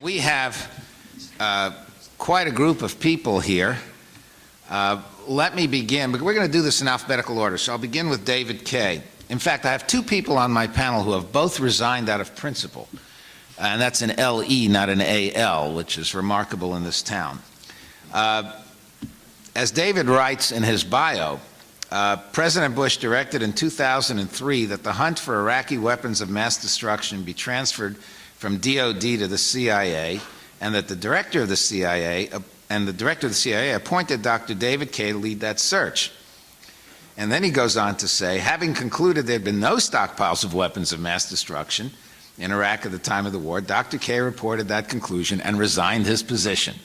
We have quite a group of people here. Let me begin, but we're going to do this in alphabetical order, so I'll begin with David K. In fact, I have two people on my panel who have both resigned out of principle, and that's an L-E, not an A-L, which is remarkable in this town. As David writes in his bio, President Bush directed in 2003 that the hunt for Iraqi weapons of mass destruction be transferred from DOD to the CIA, and that the director of the CIA appointed Dr. David K. to lead that search. And then he goes on to say, having concluded there had been no stockpiles of weapons of mass destruction in Iraq at the time of the war, Dr. K. reported that conclusion and resigned his position.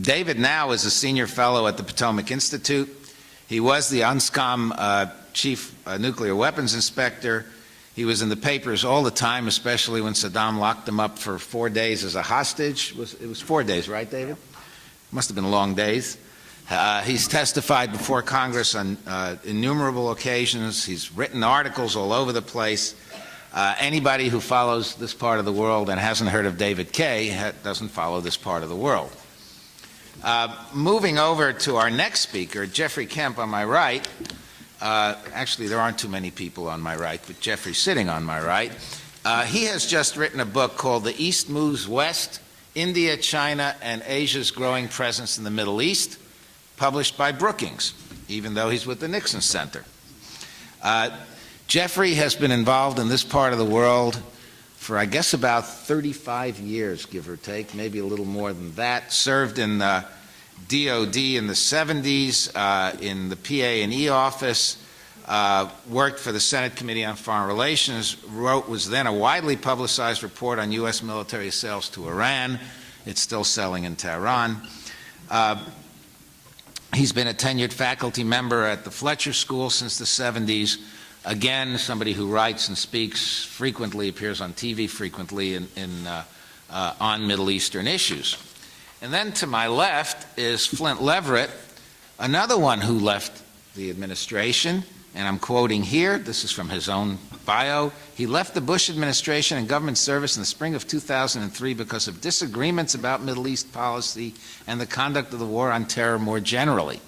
David now is a senior fellow at the Potomac Institute. He was the UNSCOM chief nuclear weapons inspector. He was in the papers all the time, especially when Saddam locked him up for 4 days as a hostage. It was 4 days, right, David? Must have been long days. He's testified before Congress on innumerable occasions. He's written articles all over the place. Anybody who follows this part of the world and hasn't heard of David K. doesn't follow this part of the world. Moving over to our next speaker, Jeffrey Kemp on my right. Actually, there aren't too many people on my right, but Jeffrey's sitting on my right. He has just written a book called The East Moves West, India, China, and Asia's Growing Presence in the Middle East, published by Brookings, even though he's with the Nixon Center. Jeffrey has been involved in this part of the world for, I guess, about 35 years, give or take, maybe a little more than that. Served in DOD in the 70s, in the PA&E office, worked for the Senate Committee on Foreign Relations, was then a widely publicized report on U.S. military sales to Iran. It's still selling in Tehran. He's been a tenured faculty member at the Fletcher School since the 70s. Again, somebody who writes and speaks frequently, appears on TV frequently on Middle Eastern issues. And then to my left is Flint Leverett, another one who left the administration, and I'm quoting here, this is from his own bio. He left the Bush administration and government service in the spring of 2003 because of disagreements about Middle East policy and the conduct of the war on terror more generally.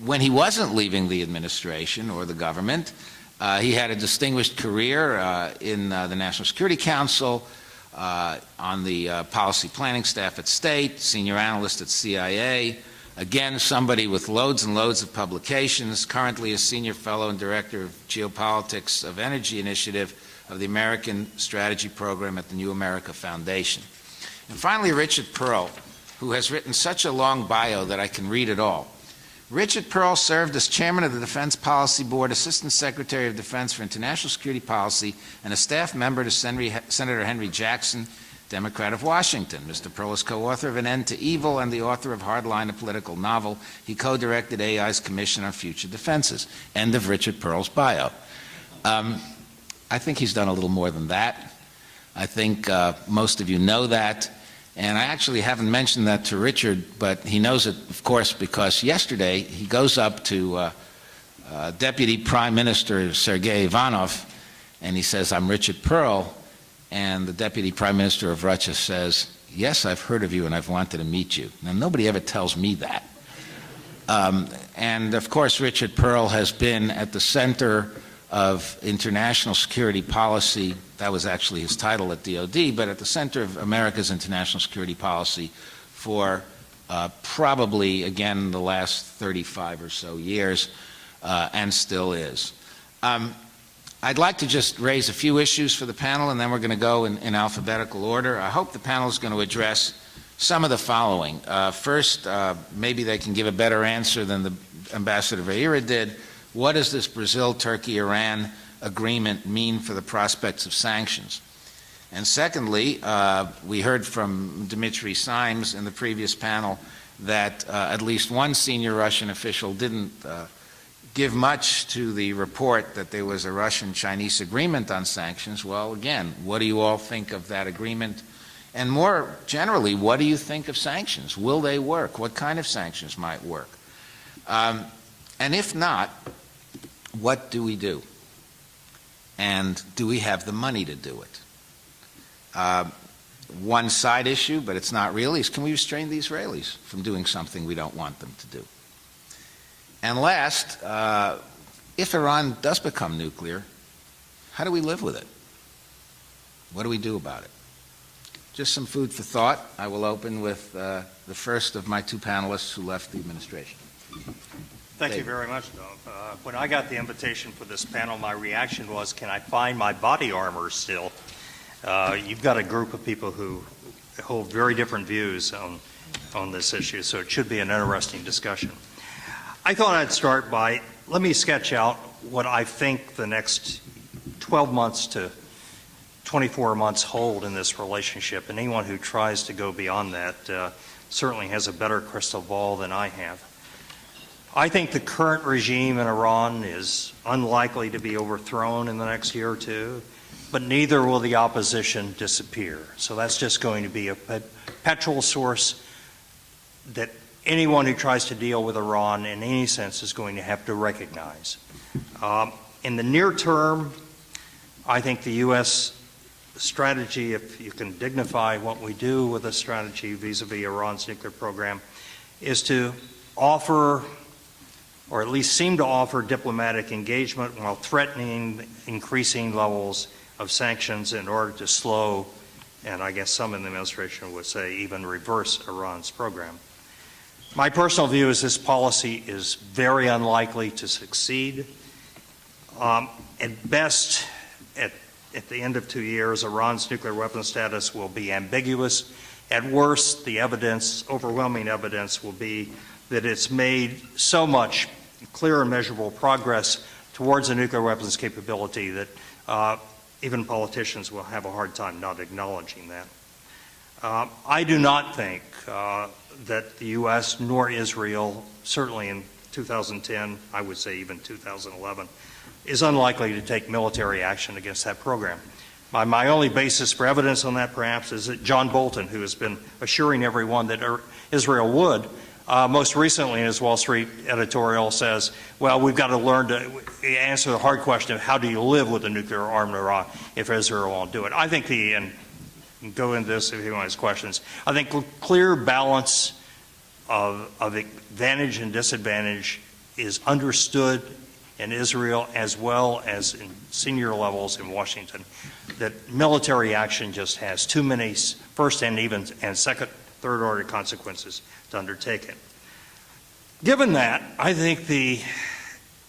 When he wasn't leaving the administration or the government, he had a distinguished career in the National Security Council, on the policy planning staff at State, senior analyst at CIA, again somebody with loads and loads of publications, currently a senior fellow and director of geopolitics of energy initiative of the American Strategy Program at the New America Foundation. And finally, Richard Perle, who has written such a long bio that I can read it all. Richard Perle served as chairman of the Defense Policy Board, Assistant Secretary of Defense for International Security Policy, and a staff member to Senator Henry Jackson, Democrat of Washington. Mr. Perle is co-author of An End to Evil and the author of Hardline, a political novel. He co-directed AI's Commission on Future Defenses. End of Richard Perle's bio. I think he's done a little more than that. I think most of you know that. And I actually haven't mentioned that to Richard, but he knows it, of course, because yesterday he goes up to Deputy Prime Minister Sergei Ivanov, and he says, "I'm Richard Perle," and the Deputy Prime Minister of Russia says, "Yes, I've heard of you and I've wanted to meet you." Now, nobody ever tells me that. And, of course, Richard Perle has been at the center of international security policy. That was actually his title at DOD, but at the center of America's international security policy for probably, again, the last 35 or so years, and still is. I'd like to just raise a few issues for the panel, and then we're going to go in alphabetical order. I hope the panel is going to address some of the following. First, maybe they can give a better answer than the Ambassador Vieira did. What does this Brazil, Turkey, Iran agreement mean for the prospects of sanctions? And secondly, we heard from Dmitry Symes in the previous panel that at least one senior Russian official didn't give much to the report that there was a Russian-Chinese agreement on sanctions. Well, again, what do you all think of that agreement? And more generally, what do you think of sanctions? Will they work? What kind of sanctions might work? And if not, what do we do? And do we have the money to do it? One side issue, but it's not really, is can we restrain the Israelis from doing something we don't want them to do? And last, if Iran does become nuclear, how do we live with it? What do we do about it? Just some food for thought. I will open with the first of my two panelists who left the administration. Thank you very much, Dov. When I got the invitation for this panel, my reaction was, can I find my body armor still? You've got a group of people who hold very different views on this issue, so it should be an interesting discussion. I thought I'd start by, let me sketch out what I think the next 12 months to 24 months hold in this relationship, and anyone who tries to go beyond that certainly has a better crystal ball than I have. I think the current regime in Iran is unlikely to be overthrown in the next year or two, but neither will the opposition disappear. So that's just going to be a perpetual source that anyone who tries to deal with Iran in any sense is going to have to recognize. In the near term, I think the U.S. strategy, if you can dignify what we do with a strategy vis-a-vis Iran's nuclear program, is to offer, or at least seem to offer, diplomatic engagement while threatening increasing levels of sanctions in order to slow, and I guess some in the administration would say even reverse, Iran's program. My personal view is this policy is very unlikely to succeed. At best, at the end of 2 years, Iran's nuclear weapons status will be ambiguous. At worst, the evidence, overwhelming evidence, will be that it's made so much clear and measurable progress towards a nuclear weapons capability that even politicians will have a hard time not acknowledging that. I do not think that the U.S. nor Israel, certainly in 2010, I would say even 2011, is unlikely to take military action against that program. My only basis for evidence on that, perhaps, is that John Bolton, who has been assuring everyone that Israel would, most recently in his Wall Street editorial says, well, we've got to learn to answer the hard question of how do you live with a nuclear armed Iran if Israel won't do it. I think and go into this if anyone has questions, I think clear balance of advantage and disadvantage is understood in Israel as well as in senior levels in Washington, that military action just has too many first and second, third order consequences to undertake it. Given that, I think the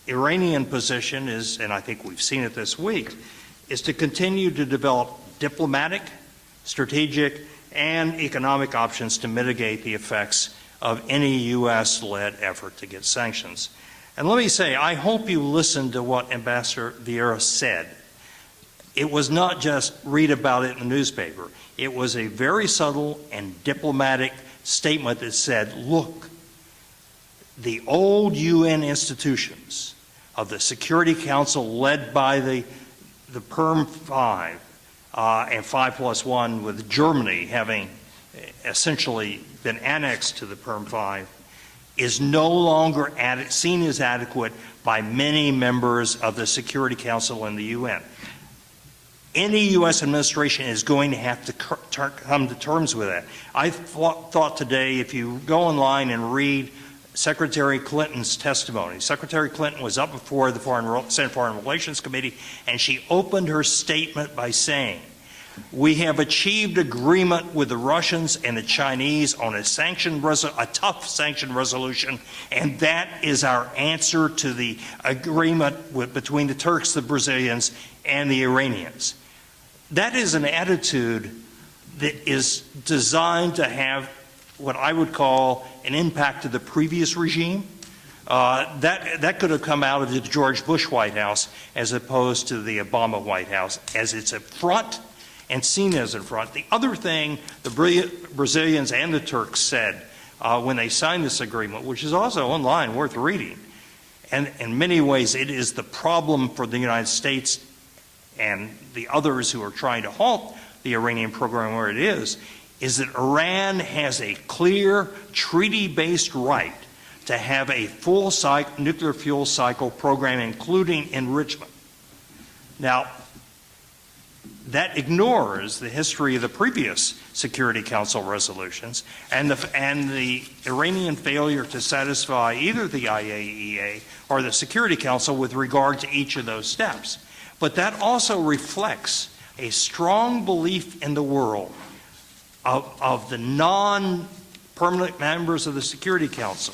Iranian position is, and I think we've seen it this week, is to continue to develop diplomatic, strategic, and economic options to mitigate the effects of any U.S.-led effort to get sanctions. And let me say, I hope you listened to what Ambassador Vieira said. It was not just read about it in the newspaper. It was a very subtle and diplomatic statement that said, look, the old UN institutions of the Security Council led by the PERM 5 and 5+1 with Germany having essentially been annexed to the PERM 5 is no longer seen as adequate by many members of the Security Council and the UN. Any U.S. administration is going to have to come to terms with that. I thought today, if you go online and read Secretary Clinton's testimony, Secretary Clinton was up before the Senate Foreign Relations Committee, and she opened her statement by saying, we have achieved agreement with the Russians and the Chinese on a tough sanction resolution, and that is our answer to the agreement between the Turks, the Brazilians, and the Iranians. That is an attitude that is designed to have what I would call an impact to the previous regime. That could have come out of the George Bush White House as opposed to the Obama White House, as it's a front and seen as a front. The other thing the Brazilians and the Turks said when they signed this agreement, which is also online, worth reading, and in many ways it is the problem for the United States and the others who are trying to halt the Iranian program where it is that Iran has a clear treaty-based right to have a full nuclear fuel cycle program, including enrichment. Now, that ignores the history of the previous Security Council resolutions and the Iranian failure to satisfy either the IAEA or the Security Council with regard to each of those steps. But that also reflects a strong belief in the world of the non-permanent members of the Security Council,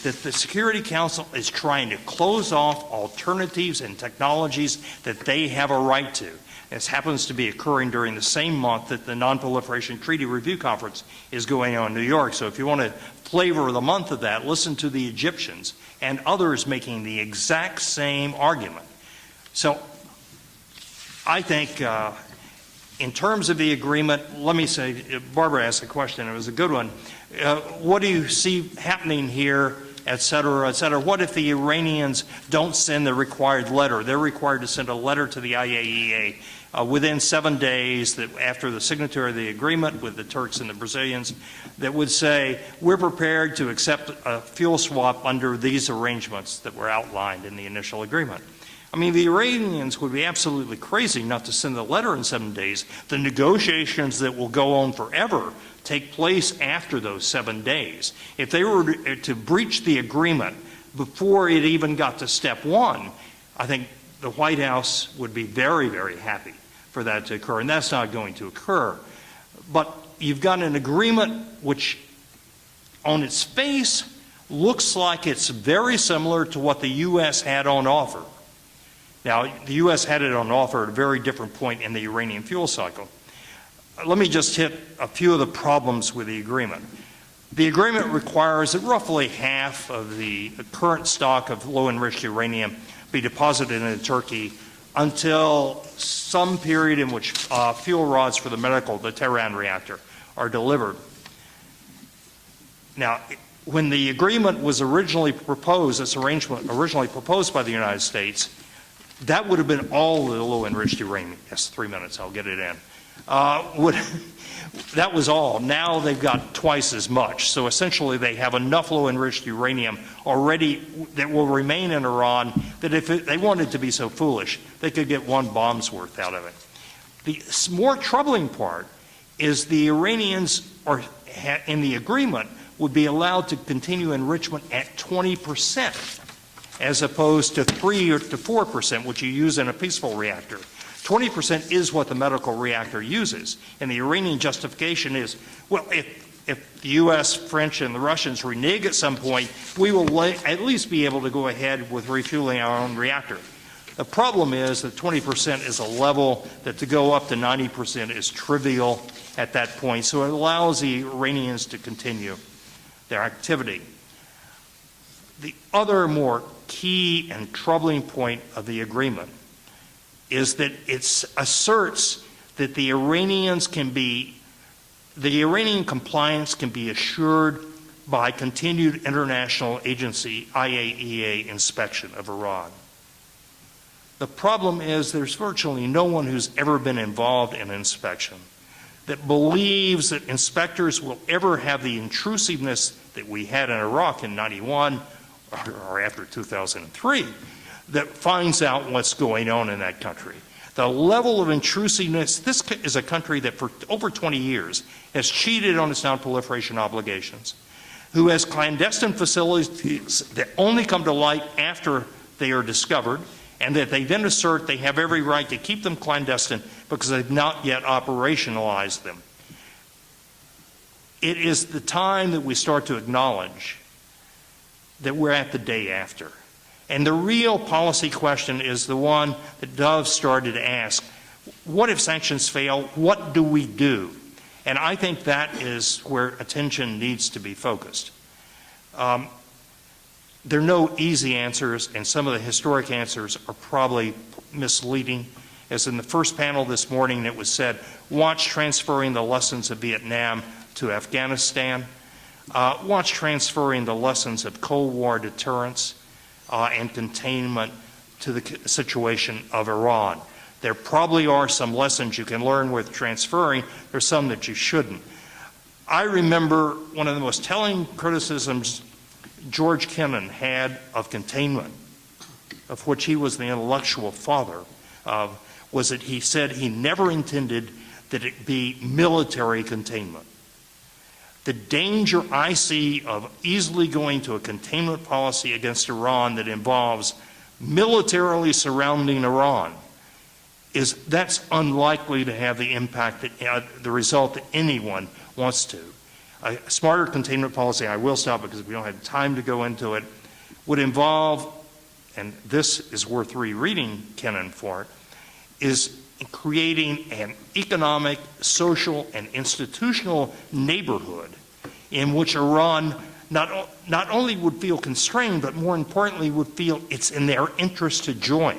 that the Security Council is trying to close off alternatives and technologies that they have a right to. This happens to be occurring during the same month that the Non-Proliferation Treaty Review Conference is going on in New York. So if you want to flavor the month of that, listen to the Egyptians and others making the exact same argument. So I think in terms of the agreement, let me say, Barbara asked a question, it was a good one. What do you see happening here, et cetera, et cetera? What if the Iranians don't send the required letter? They're required to send a letter to the IAEA within 7 days after the signature of the agreement with the Turks and the Brazilians that would say, we're prepared to accept a fuel swap under these arrangements that were outlined in the initial agreement. I mean, the Iranians would be absolutely crazy not to send the letter in 7 days. The negotiations that will go on forever take place after those 7 days. If they were to breach the agreement before it even got to step one, I think the White House would be very, very happy for that to occur, and that's not going to occur. But you've got an agreement which, on its face, looks like it's very similar to what the U.S. had on offer. Now, the U.S. had it on offer at a very different point in the Iranian fuel cycle. Let me just hit a few of the problems with the agreement. The agreement requires that roughly half of the current stock of low-enriched uranium be deposited in Turkey until some period in which fuel rods for the Tehran reactor, are delivered. Now, when the agreement was originally proposed, this arrangement originally proposed by the United States, that would have been all the low-enriched uranium. Yes, 3 minutes, I'll get it in. That was all. Now they've got twice as much. So essentially they have enough low-enriched uranium already that will remain in Iran that if they wanted to be so foolish, they could get one bomb's worth out of it. The more troubling part is the Iranians in the agreement would be allowed to continue enrichment at 20%. As opposed to 3 to 4%, which you use in a peaceful reactor. 20% is what the medical reactor uses. And the Iranian justification is, well, if the U.S., French, and the Russians renege at some point, we will at least be able to go ahead with refueling our own reactor. The problem is that 20% is a level that to go up to 90% is trivial at that point. So it allows the Iranians to continue their activity. The other more key and troubling point of the agreement is that it asserts that the Iranian compliance can be assured by continued international agency IAEA inspection of Iran. The problem is there's virtually no one who's ever been involved in inspection that believes that inspectors will ever have the intrusiveness that we had in Iraq in '91 or after 2003, that finds out what's going on in that country. The level of intrusiveness, this is a country that for over 20 years has cheated on its non-proliferation obligations, who has clandestine facilities that only come to light after they are discovered, and that they then assert they have every right to keep them clandestine because they've not yet operationalized them. It is the time that we start to acknowledge that we're at the day after. And the real policy question is the one that Dov started to ask. What if sanctions fail? What do we do? And I think that is where attention needs to be focused. There are no easy answers, and some of the historic answers are probably misleading. As in the first panel this morning, it was said, watch transferring the lessons of Vietnam to Afghanistan. Watch transferring the lessons of Cold War deterrence and containment to the situation of Iran. There probably are some lessons you can learn with transferring. There's some that you shouldn't. I remember one of the most telling criticisms George Kennan had of containment, of which he was the intellectual father of, was that he said he never intended that it be military containment. The danger I see of easily going to a containment policy against Iran that involves militarily surrounding Iran is that's unlikely to have the impact, that the result that anyone wants to. A smarter containment policy, I will stop because we don't have time to go into it, would involve, and this is worth rereading Kennan for it, is creating an economic, social, and institutional neighborhood in which Iran not only would feel constrained, but more importantly would feel it's in their interest to join,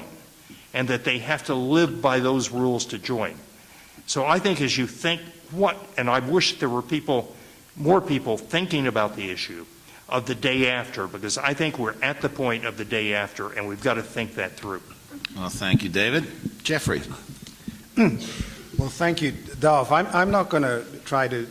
and that they have to live by those rules to join. So I think as you think and I wish there were more people thinking about the issue of the day after, because I think we're at the point of the day after, and we've got to think that through. Well, thank you, David. Jeffrey. Well, thank you, Dov. I'm not going to try to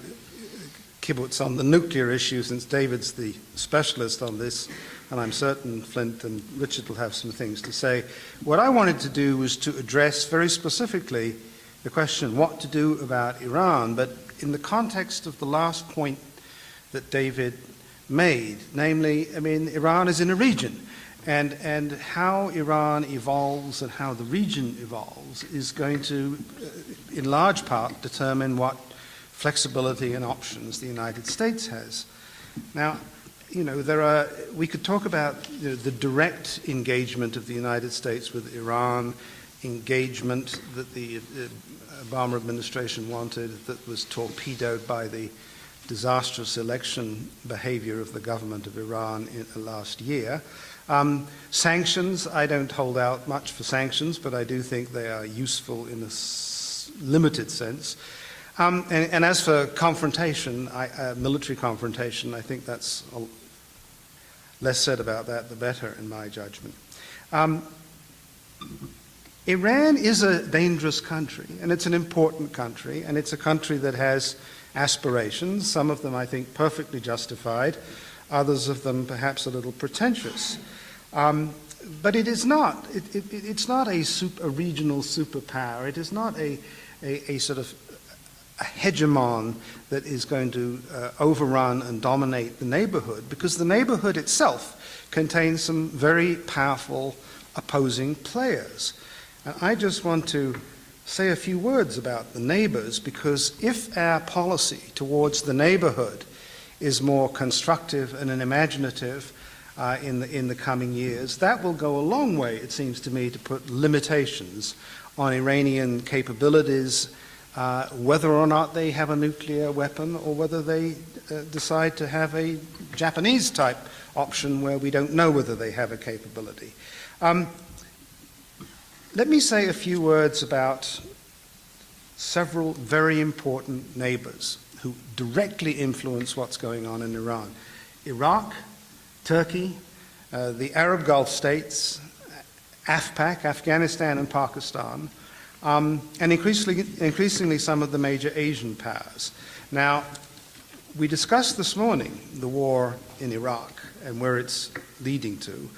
kibitz on the nuclear issue since David's the specialist on this, and I'm certain Flint and Richard will have some things to say. What I wanted to do was to address very specifically the question what to do about Iran, but in the context of the last point that David made, namely, I mean, Iran is in a region. And how Iran evolves and how the region evolves is going to, in large part, determine what flexibility and options the United States has. Now, you know, we could talk about the direct engagement of the United States with Iran, engagement that the Obama administration wanted that was torpedoed by the disastrous election behavior of the government of Iran in last year. Sanctions, I don't hold out much for sanctions, but I do think they are useful in a limited sense. And as for confrontation, military confrontation, I think that's less said about that, the better, in my judgment. Iran is a dangerous country, and it's an important country, and it's a country that has aspirations, some of them, I think, perfectly justified, others of them perhaps a little pretentious. But it is not. It's not a regional superpower. It is not a sort of a hegemon that is going to overrun and dominate the neighborhood, because the neighborhood itself contains some very powerful opposing players. And I just want to say a few words about the neighbors, because if our policy towards the neighborhood is more constructive and imaginative in the coming years, that will go a long way, it seems to me, to put limitations on Iranian capabilities, whether or not they have a nuclear weapon or whether they decide to have a Japanese-type option where we don't know whether they have a capability. Let me say a few words about several very important neighbors who directly influence what's going on in Iran. Iraq, Turkey, the Arab Gulf states, AfPak, Afghanistan and Pakistan, and increasingly some of the major Asian powers. Now, we discussed this morning the war in Iraq and where it's leading to,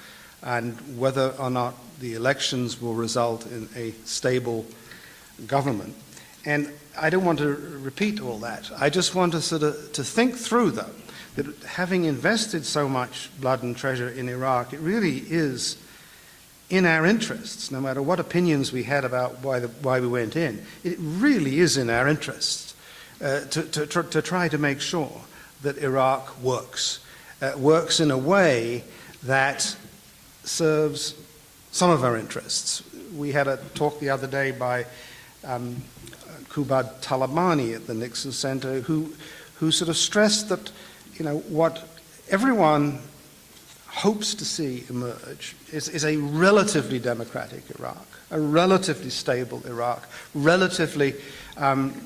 and whether or not the elections will result in a stable government. And I don't want to repeat all that. I just want to sort of to think through, though, that having invested so much blood and treasure in Iraq, it really is in our interests, no matter what opinions we had about why we went in. It really is in our interests to try to make sure that Iraq works in a way that serves some of our interests. We had a talk the other day by Kubad Talabani at the Nixon Center, who sort of stressed that, you know, what everyone hopes to see emerge is a relatively democratic Iraq, a relatively stable Iraq, relatively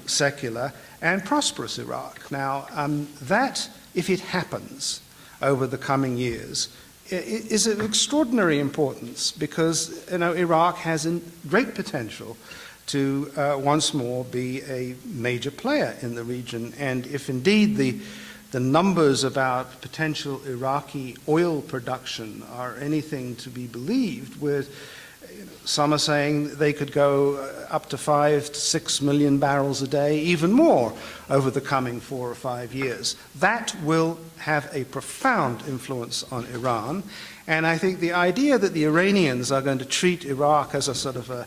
secular and prosperous Iraq. Now, that, if it happens over the coming years, is of extraordinary importance, because, you know, Iraq has great potential to once more be a major player in the region. And if indeed the numbers about potential Iraqi oil production are anything to be believed, we're Some are saying they could go up to 5 to 6 million barrels a day, even more, over the coming 4 or 5 years. That will have a profound influence on Iran. And I think the idea that the Iranians are going to treat Iraq as a sort of a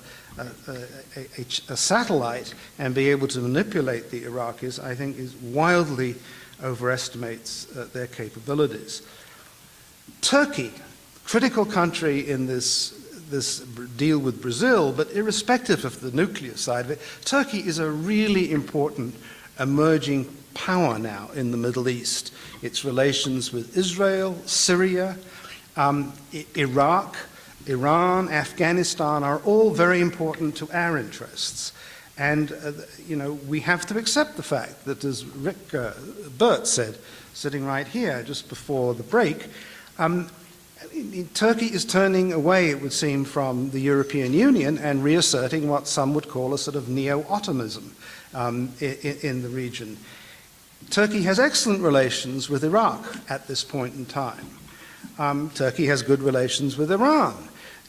satellite and be able to manipulate the Iraqis, I think, is wildly overestimates their capabilities. Turkey, critical country in this deal with Brazil, but irrespective of the nuclear side of it, Turkey is a really important emerging power now in the Middle East. Its relations with Israel, Syria, Iraq, Iran, Afghanistan are all very important to our interests. And, we have to accept the fact that, as Rick Burt said, sitting right here just before the break, Turkey is turning away, it would seem, from the European Union and reasserting what some would call a sort of neo-Ottomanism in the region. Turkey has excellent relations with Iraq at this point in time. Turkey has good relations with Iran.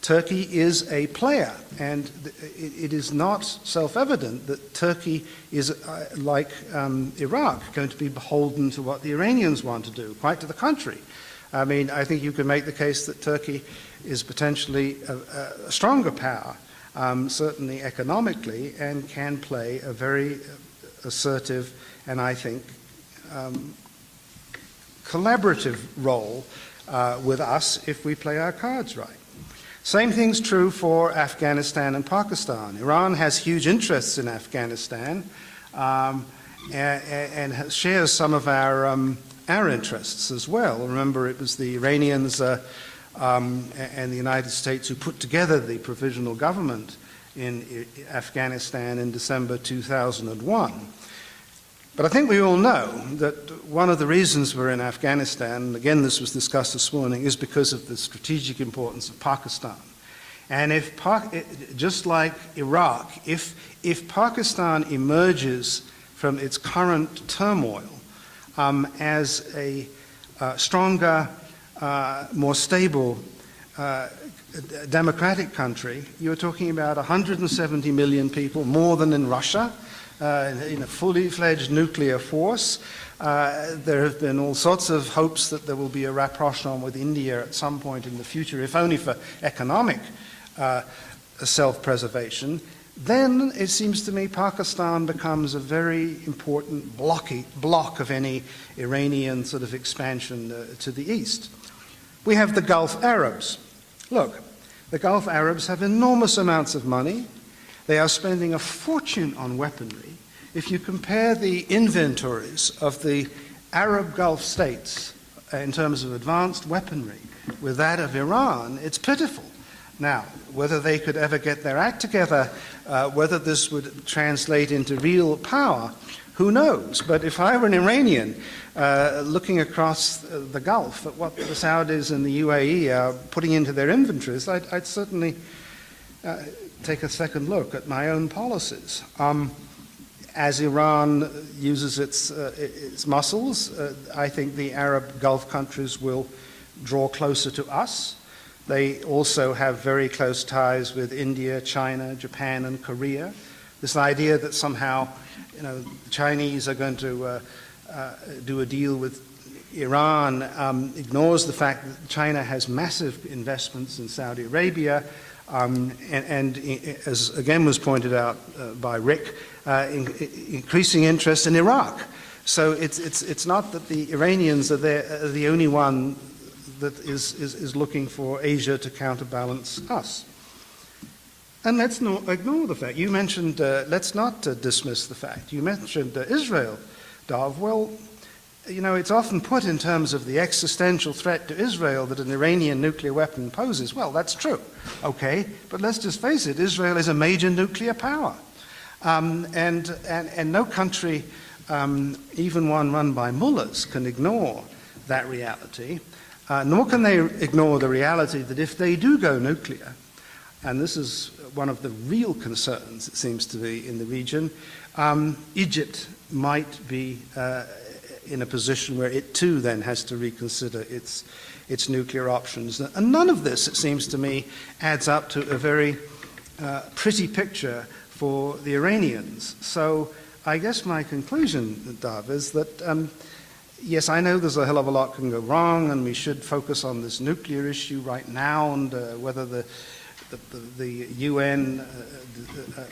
Turkey is a player, and it is not self-evident that Turkey is, like Iraq, going to be beholden to what the Iranians want to do. Quite to the contrary. I mean, I think you can make the case that Turkey is potentially a stronger power, certainly economically, and can play a very assertive and, I think, collaborative role with us if we play our cards right. Same thing's true for Afghanistan and Pakistan. Iran has huge interests in Afghanistan and shares some of our interests as well. Remember, it was the Iranians and the United States who put together the provisional government in Afghanistan in December 2001. But I think we all know that one of the reasons we're in Afghanistan, and again this was discussed this morning, is because of the strategic importance of Pakistan. And if just like Iraq, if Pakistan emerges from its current turmoil as a stronger, more stable, democratic country, you're talking about 170 million people, more than in Russia, in a fully fledged nuclear force. There have been all sorts of hopes that there will be a rapprochement with India at some point in the future, if only for economic self-preservation. Then it seems to me Pakistan becomes a very important block of any Iranian sort of expansion to the east. We have the Gulf Arabs. Look, the Gulf Arabs have enormous amounts of money. They are spending a fortune on weaponry. If you compare the inventories of the Arab Gulf states in terms of advanced weaponry with that of Iran, it's pitiful. Now, whether they could ever get their act together, whether this would translate into real power, who knows? But if I were an Iranian looking across the Gulf at what the Saudis and the UAE are putting into their inventories, I'd certainly take a second look at my own policies. As Iran uses its muscles, I think the Arab Gulf countries will draw closer to us. They also have very close ties with India, China, Japan, and Korea. This idea that somehow, the Chinese are going to do a deal with Iran ignores the fact that China has massive investments in Saudi Arabia, and as again was pointed out by Rick, increasing interest in Iraq. So it's not that the Iranians are the only one that is looking for Asia to counterbalance us. And let's not ignore the fact. You mentioned, let's not dismiss the fact. You mentioned Israel, Dov. Well, it's often put in terms of the existential threat to Israel that an Iranian nuclear weapon poses. Well, that's true. Okay, but let's just face it, Israel is a major nuclear power. And no country, even one run by mullahs, can ignore that reality. Nor can they ignore the reality that if they do go nuclear, and this is one of the real concerns, it seems to be, in the region, Egypt might be in a position where it too then has to reconsider its nuclear options. And none of this, it seems to me, adds up to a very pretty picture for the Iranians. So I guess my conclusion, Dov, is that yes, I know there's a hell of a lot can go wrong, and we should focus on this nuclear issue right now, and whether the UN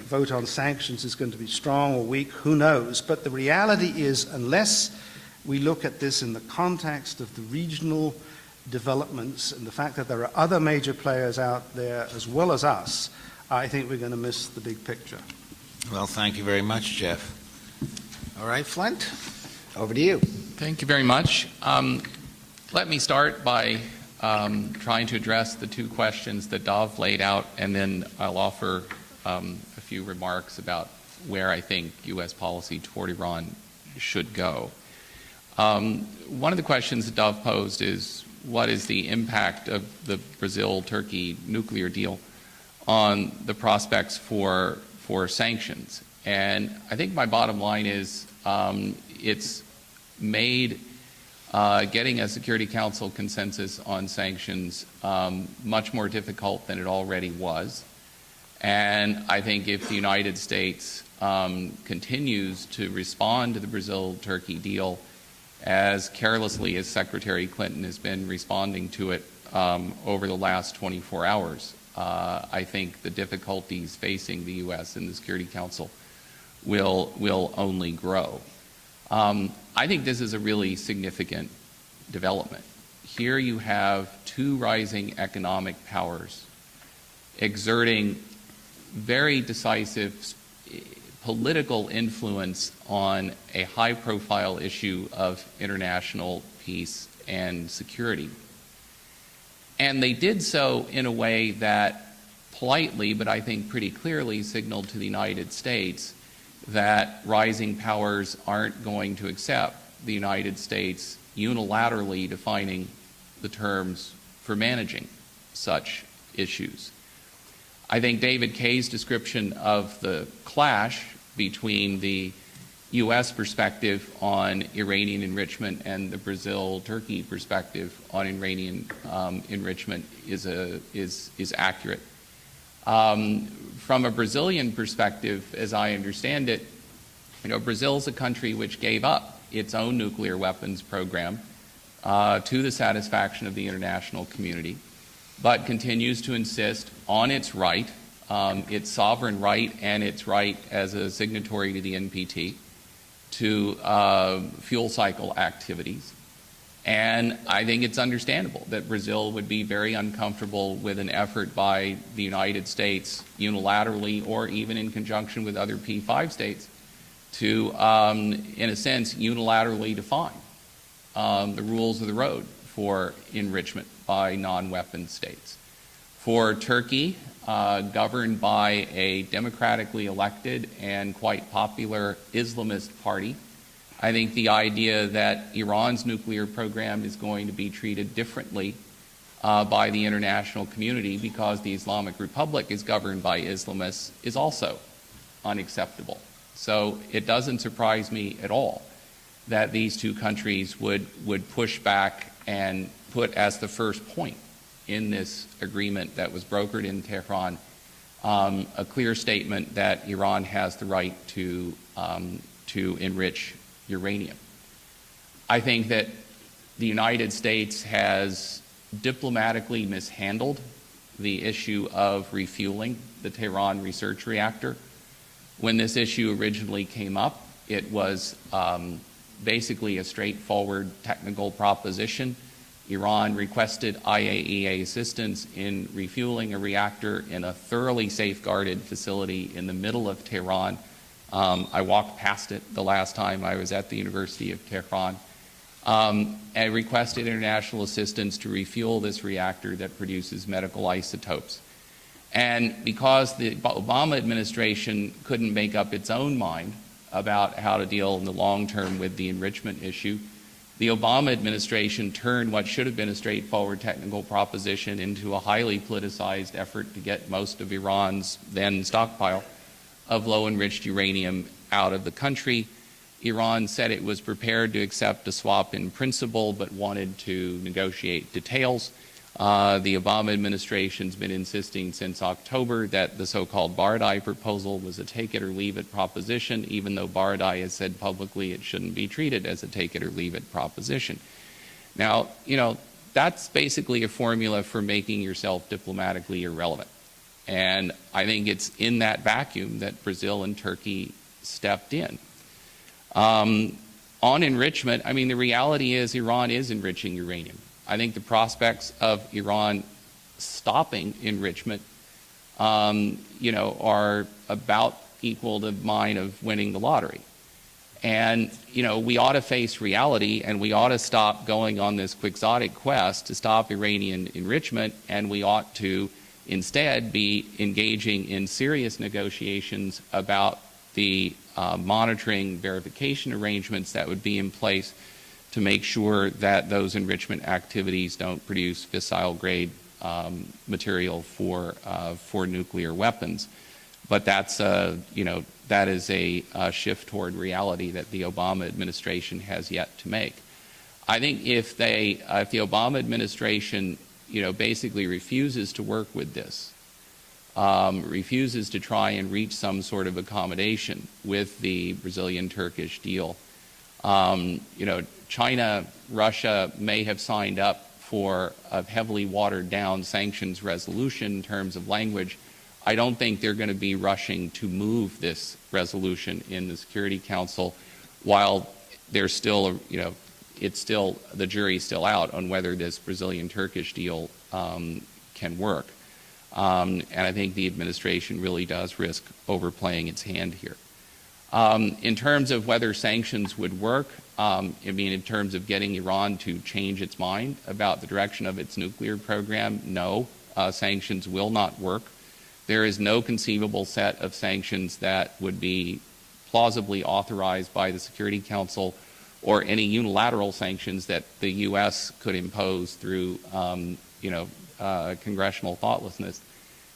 vote on sanctions is going to be strong or weak, who knows? But the reality is, unless we look at this in the context of the regional developments and the fact that there are other major players out there as well as us, I think we're going to miss the big picture. Well, thank you very much, Jeff. All right, Flint, over to you. Thank you very much. Let me start by trying to address the two questions that Dov laid out, and then I'll offer a few remarks about where I think U.S. policy toward Iran should go. One of the questions that Dov posed is, what is the impact of the Brazil-Turkey nuclear deal on the prospects for sanctions? And I think my bottom line is it's made getting a Security Council consensus on sanctions much more difficult than it already was. And I think if the United States continues to respond to the Brazil-Turkey deal as carelessly as Secretary Clinton has been responding to it over the last 24 hours, I think the difficulties facing the U.S. and the Security Council will only grow. I think this is a really significant development. Here you have two rising economic powers exerting very decisive political influence on a high-profile issue of international peace and security. And they did so in a way that politely, but I think pretty clearly, signaled to the United States that rising powers aren't going to accept the United States unilaterally defining the terms for managing such issues. I think David Kaye's description of the clash between the U.S. perspective on Iranian enrichment and the Brazil-Turkey perspective on Iranian enrichment is accurate. From a Brazilian perspective, as I understand it, Brazil's a country which gave up its own nuclear weapons program to the satisfaction of the international community, but continues to insist on its right, its sovereign right, and its right as a signatory to the NPT to fuel cycle activities. And I think it's understandable that Brazil would be very uncomfortable with an effort by the United States unilaterally, or even in conjunction with other P5 states, to, in a sense, unilaterally define the rules of the road for enrichment by non-weapon states. For Turkey, governed by a democratically elected and quite popular Islamist party, I think the idea that Iran's nuclear program is going to be treated differently by the international community because the Islamic Republic is governed by Islamists is also unacceptable. So it doesn't surprise me at all that these two countries would push back and put as the first point in this agreement that was brokered in Tehran a clear statement that Iran has the right to enrich uranium. I think that the United States has diplomatically mishandled the issue of refueling the Tehran research reactor. When this issue originally came up, it was basically a straightforward technical proposition. Iran requested IAEA assistance in refueling a reactor in a thoroughly safeguarded facility in the middle of Tehran. I walked past it the last time I was at the University of Tehran, and requested international assistance to refuel this reactor that produces medical isotopes. And because the Obama administration couldn't make up its own mind about how to deal in the long term with the enrichment issue, the Obama administration turned what should have been a straightforward technical proposition into a highly politicized effort to get most of Iran's then stockpile of low-enriched uranium out of the country. Iran said it was prepared to accept a swap in principle but wanted to negotiate details. The Obama administration's been insisting since October that the so-called Baradei proposal was a take-it-or-leave-it proposition, even though Baradei has said publicly it shouldn't be treated as a take-it-or-leave-it proposition. Now, that's basically a formula for making yourself diplomatically irrelevant. And I think it's in that vacuum that Brazil and Turkey stepped in. On enrichment, I mean, the reality is Iran is enriching uranium. I think the prospects of Iran stopping enrichment, are about equal to mine of winning the lottery. And, we ought to face reality, and we ought to stop going on this quixotic quest to stop Iranian enrichment, and we ought to instead be engaging in serious negotiations about the monitoring verification arrangements that would be in place to make sure that those enrichment activities don't produce fissile grade material for nuclear weapons. But that's that is a shift toward reality that the Obama administration has yet to make. I think if the Obama administration basically refuses to work with this, refuses to try and reach some sort of accommodation with the Brazilian-Turkish deal, China, Russia may have signed up for a heavily watered down sanctions resolution in terms of language. I don't think they're going to be rushing to move this resolution in the Security Council while there's still, the jury's still out on whether this Brazilian-Turkish deal can work. And I think the administration really does risk overplaying its hand here. In terms of whether sanctions would work, in terms of getting Iran to change its mind about the direction of its nuclear program, no, sanctions will not work. There is no conceivable set of sanctions that would be plausibly authorized by the Security Council or any unilateral sanctions that the U.S. could impose through, congressional thoughtlessness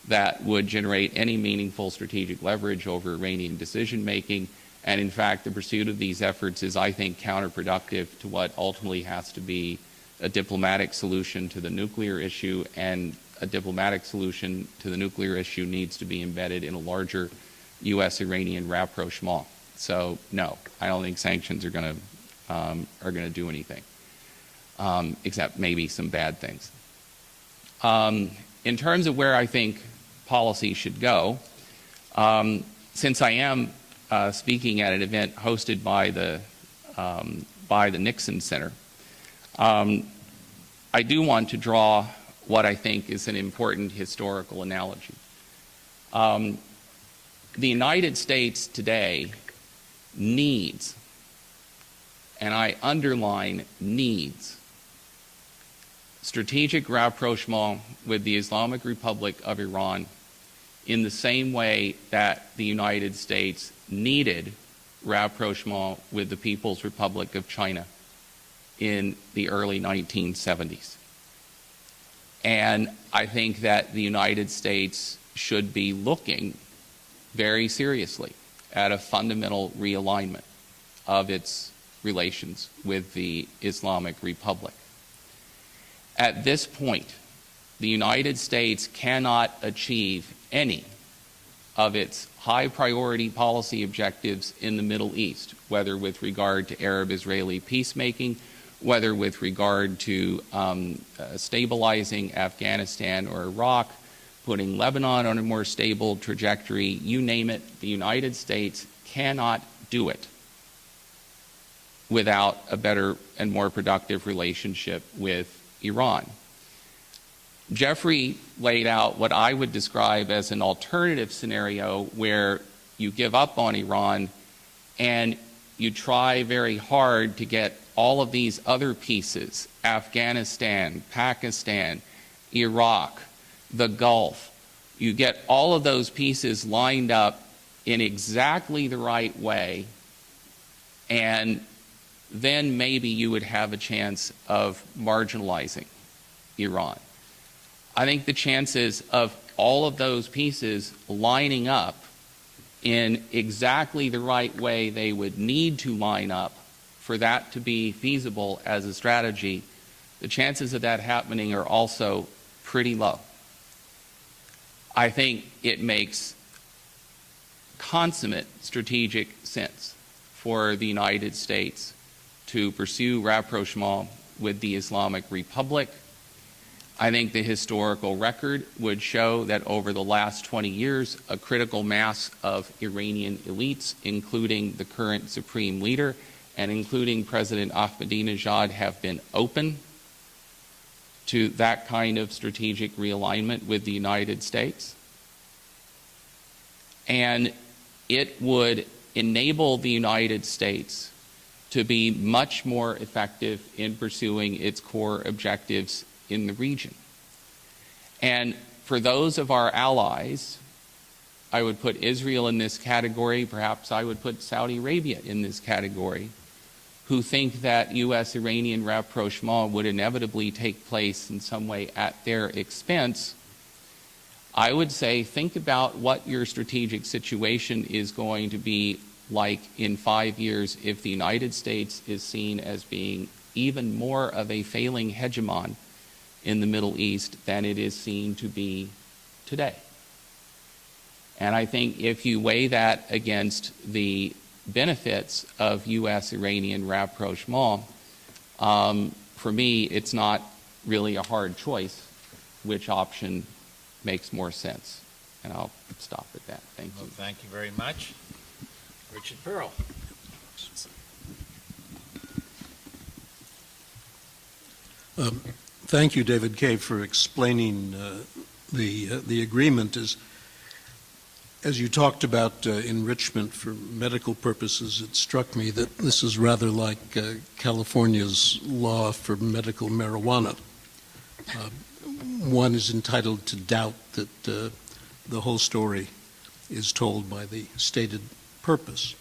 that would generate any meaningful strategic leverage over Iranian decision-making. And in fact, the pursuit of these efforts is, I think, counterproductive to what ultimately has to be a diplomatic solution to the nuclear issue, and a diplomatic solution to the nuclear issue needs to be embedded in a larger U.S.-Iranian rapprochement. So, no, I don't think sanctions are going to do anything, except maybe some bad things. In terms of where I think policy should go, since I am speaking at an event hosted by the Nixon Center, I do want to draw what I think is an important historical analogy. The United States today needs, and I underline needs, strategic rapprochement with the Islamic Republic of Iran in the same way that the United States needed rapprochement with the People's Republic of China in the early 1970s. And I think that the United States should be looking very seriously at a fundamental realignment of its relations with the Islamic Republic. At this point, the United States cannot achieve any of its high priority policy objectives in the Middle East, whether with regard to Arab-Israeli peacemaking, whether with regard to stabilizing Afghanistan or Iraq, putting Lebanon on a more stable trajectory, you name it, the United States cannot do it without a better and more productive relationship with Iran. Jeffrey laid out what I would describe as an alternative scenario where you give up on Iran and you try very hard to get all of these other pieces, Afghanistan, Pakistan, Iraq, the Gulf, you get all of those pieces lined up in exactly the right way, and then maybe you would have a chance of marginalizing Iran. I think the chances of all of those pieces lining up in exactly the right way they would need to line up for that to be feasible as a strategy, the chances of that happening are also pretty low. I think it makes consummate strategic sense for the United States to pursue rapprochement with the Islamic Republic. I think the historical record would show that over the last 20 years, a critical mass of Iranian elites, including the current supreme leader and including President Ahmadinejad, have been open to that kind of strategic realignment with the United States. And it would enable the United States to be much more effective in pursuing its core objectives in the region. And for those of our allies, I would put Israel in this category, perhaps I would put Saudi Arabia in this category, who think that U.S.-Iranian rapprochement would inevitably take place in some way at their expense. I would say think about what your strategic situation is going to be like in 5 years if the United States is seen as being even more of a failing hegemon in the Middle East than it is seen to be today. And I think if you weigh that against the benefits of U.S.-Iranian rapprochement, for me, it's not really a hard choice which option makes more sense. And I'll stop at that. Thank you. Well, thank you very much. Richard Perle. Thank you, David Kay, for explaining the agreement. As you talked about enrichment for medical purposes, it struck me that this is rather like California's law for medical marijuana. One is entitled to doubt that the whole story is told by the stated purpose.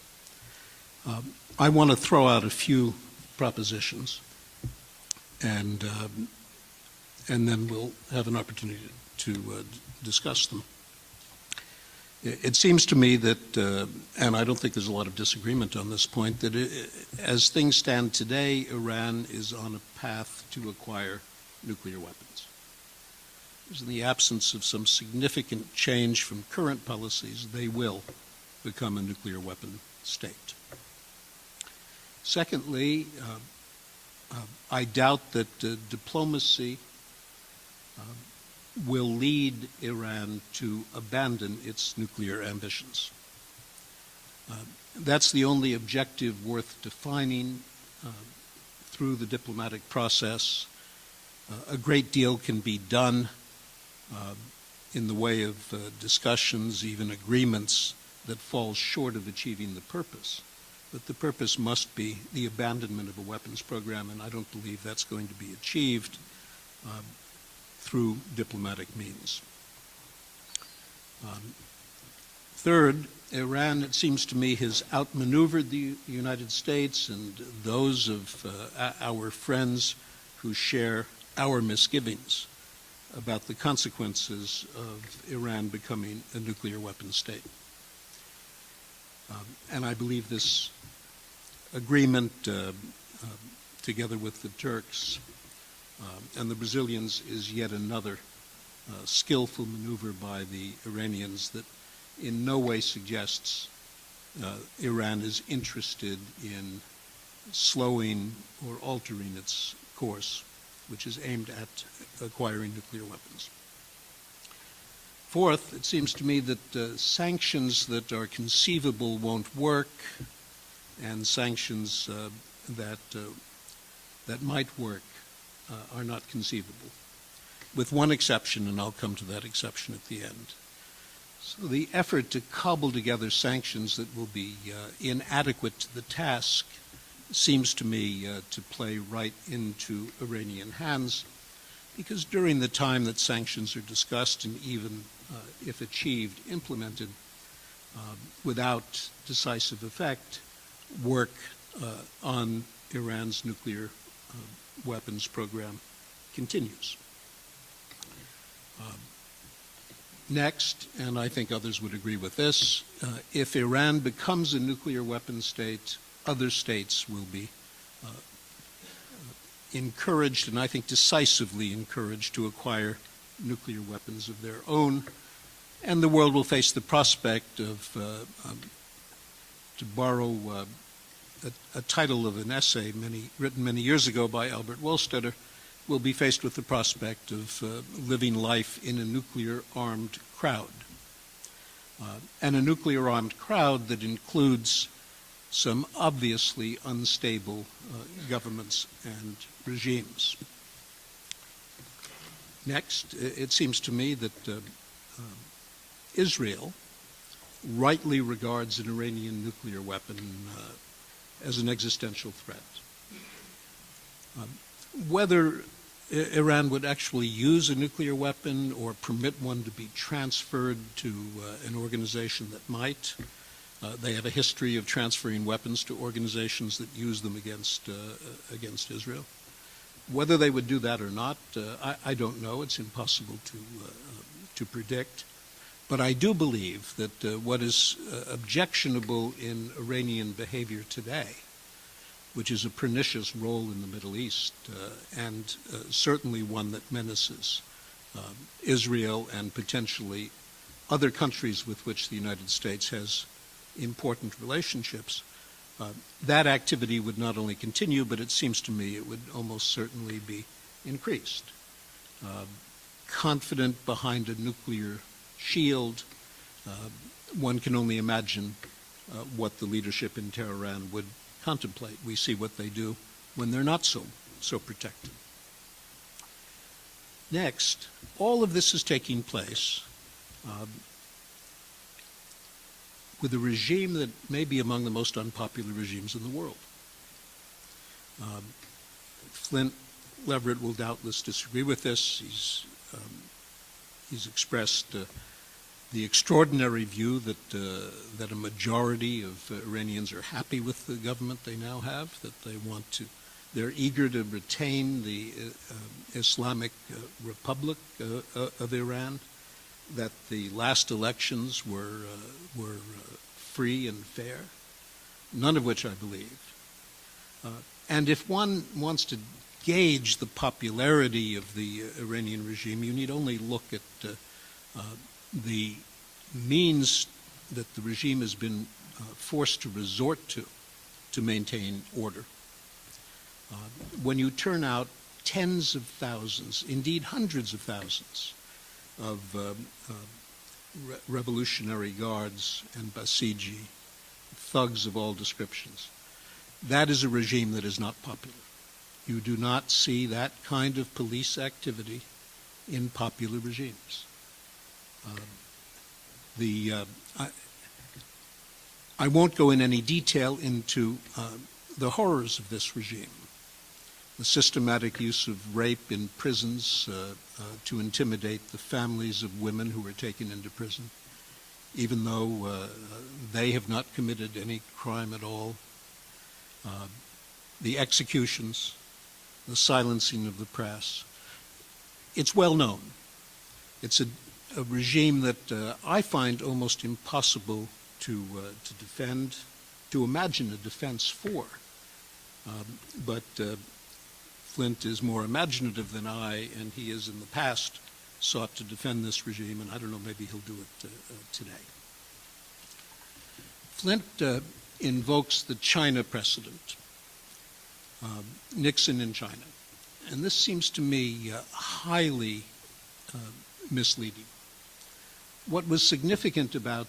I want to throw out a few propositions, and then we'll have an opportunity to discuss them. It seems to me that, and I don't think there's a lot of disagreement on this point, that as things stand today, Iran is on a path to acquire nuclear weapons. In the absence of some significant change from current policies, they will become a nuclear weapon state. Secondly, I doubt that diplomacy will lead Iran to abandon its nuclear ambitions. That's the only objective worth defining through the diplomatic process. A great deal can be done in the way of discussions, even agreements that fall short of achieving the purpose. But the purpose must be the abandonment of a weapons program, and I don't believe that's going to be achieved through diplomatic means. Third, Iran, it seems to me, has outmaneuvered the United States and those of our friends who share our misgivings about the consequences of Iran becoming a nuclear weapon state. And I believe this agreement, together with the Turks and the Brazilians, is yet another skillful maneuver by the Iranians that in no way suggests Iran is interested in slowing or altering its course, which is aimed at acquiring nuclear weapons. Fourth, it seems to me that sanctions that are conceivable won't work, and sanctions that might work are not conceivable, with one exception, and I'll come to that exception at the end. So the effort to cobble together sanctions that will be inadequate to the task seems to me to play right into Iranian hands, because during the time that sanctions are discussed and even, if achieved, implemented without decisive effect, work on Iran's nuclear weapons program continues. Next, and I think others would agree with this, if Iran becomes a nuclear weapon state, other states will be encouraged, and I think decisively encouraged, to acquire nuclear weapons of their own, and the world will face the prospect of, to borrow a title of an essay written many years ago by Albert Wohlstetter, will be faced with the prospect of living life in a nuclear-armed crowd. And a nuclear-armed crowd that includes some obviously unstable governments and regimes. Next, it seems to me that Israel rightly regards an Iranian nuclear weapon as an existential threat. Whether Iran would actually use a nuclear weapon or permit one to be transferred to an organization that might, they have a history of transferring weapons to organizations that use them against Israel. Whether they would do that or not, I don't know. It's impossible to predict. But I do believe that what is objectionable in Iranian behavior today, which is a pernicious role in the Middle East, and certainly one that menaces Israel and potentially other countries with which the United States has important relationships, that activity would not only continue, but it seems to me it would almost certainly be increased. Confident behind a nuclear shield, one can only imagine what the leadership in Tehran would contemplate. We see what they do when they're not so protected. Next, all of this is taking place with a regime that may be among the most unpopular regimes in the world. Flint Leverett will doubtless disagree with this. He's expressed the extraordinary view that a majority of Iranians are happy with the government they now have, that they're eager to retain the Islamic Republic of Iran, that the last elections were free and fair, none of which I believe. And if one wants to gauge the popularity of the Iranian regime, you need only look at the means that the regime has been forced to resort to maintain order. When you turn out tens of thousands, indeed hundreds of thousands, of revolutionary guards and Basiji, thugs of all descriptions, that is a regime that is not popular. You do not see that kind of police activity in popular regimes. I won't go in any detail into the horrors of this regime. The systematic use of rape in prisons to intimidate the families of women who are taken into prison, even though they have not committed any crime at all. The executions, the silencing of the press. It's well known. It's a regime that I find almost impossible to defend, to imagine a defense for. But Flint is more imaginative than I, and he has in the past sought to defend this regime, and I don't know, maybe he'll do it today. Flint invokes the China precedent, Nixon in China, and this seems to me highly misleading. What was significant about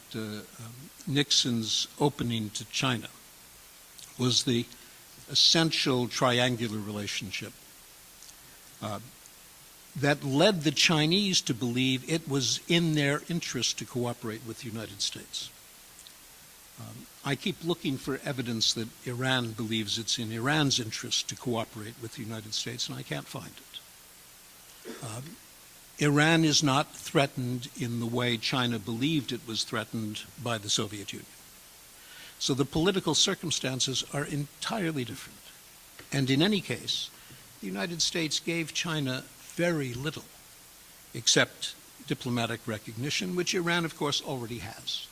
Nixon's opening to China was the essential triangular relationship that led the Chinese to believe it was in their interest to cooperate with the United States. I keep looking for evidence that Iran believes it's in Iran's interest to cooperate with the United States, and I can't find it. Iran is not threatened in the way China believed it was threatened by the Soviet Union. So the political circumstances are entirely different. And in any case, the United States gave China very little, except diplomatic recognition, which Iran, of course, already has.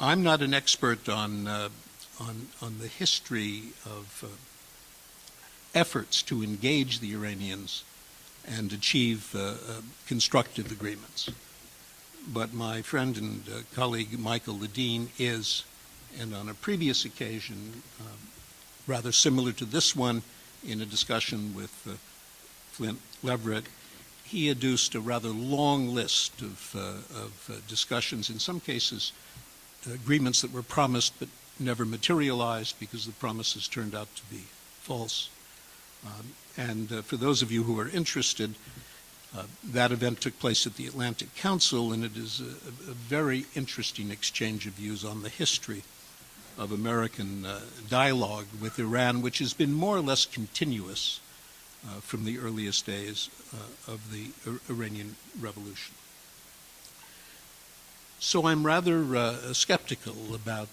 I'm not an expert on the history of efforts to engage the Iranians and achieve constructive agreements. But my friend and colleague Michael Ledeen is, and on a previous occasion, rather similar to this one, in a discussion with Flint Leverett, he adduced a rather long list of discussions, in some cases agreements that were promised but never materialized because the promises turned out to be false. And for those of you who are interested, that event took place at the Atlantic Council, and it is a very interesting exchange of views on the history of American dialogue with Iran, which has been more or less continuous from the earliest days of the Iranian Revolution. So I'm rather skeptical about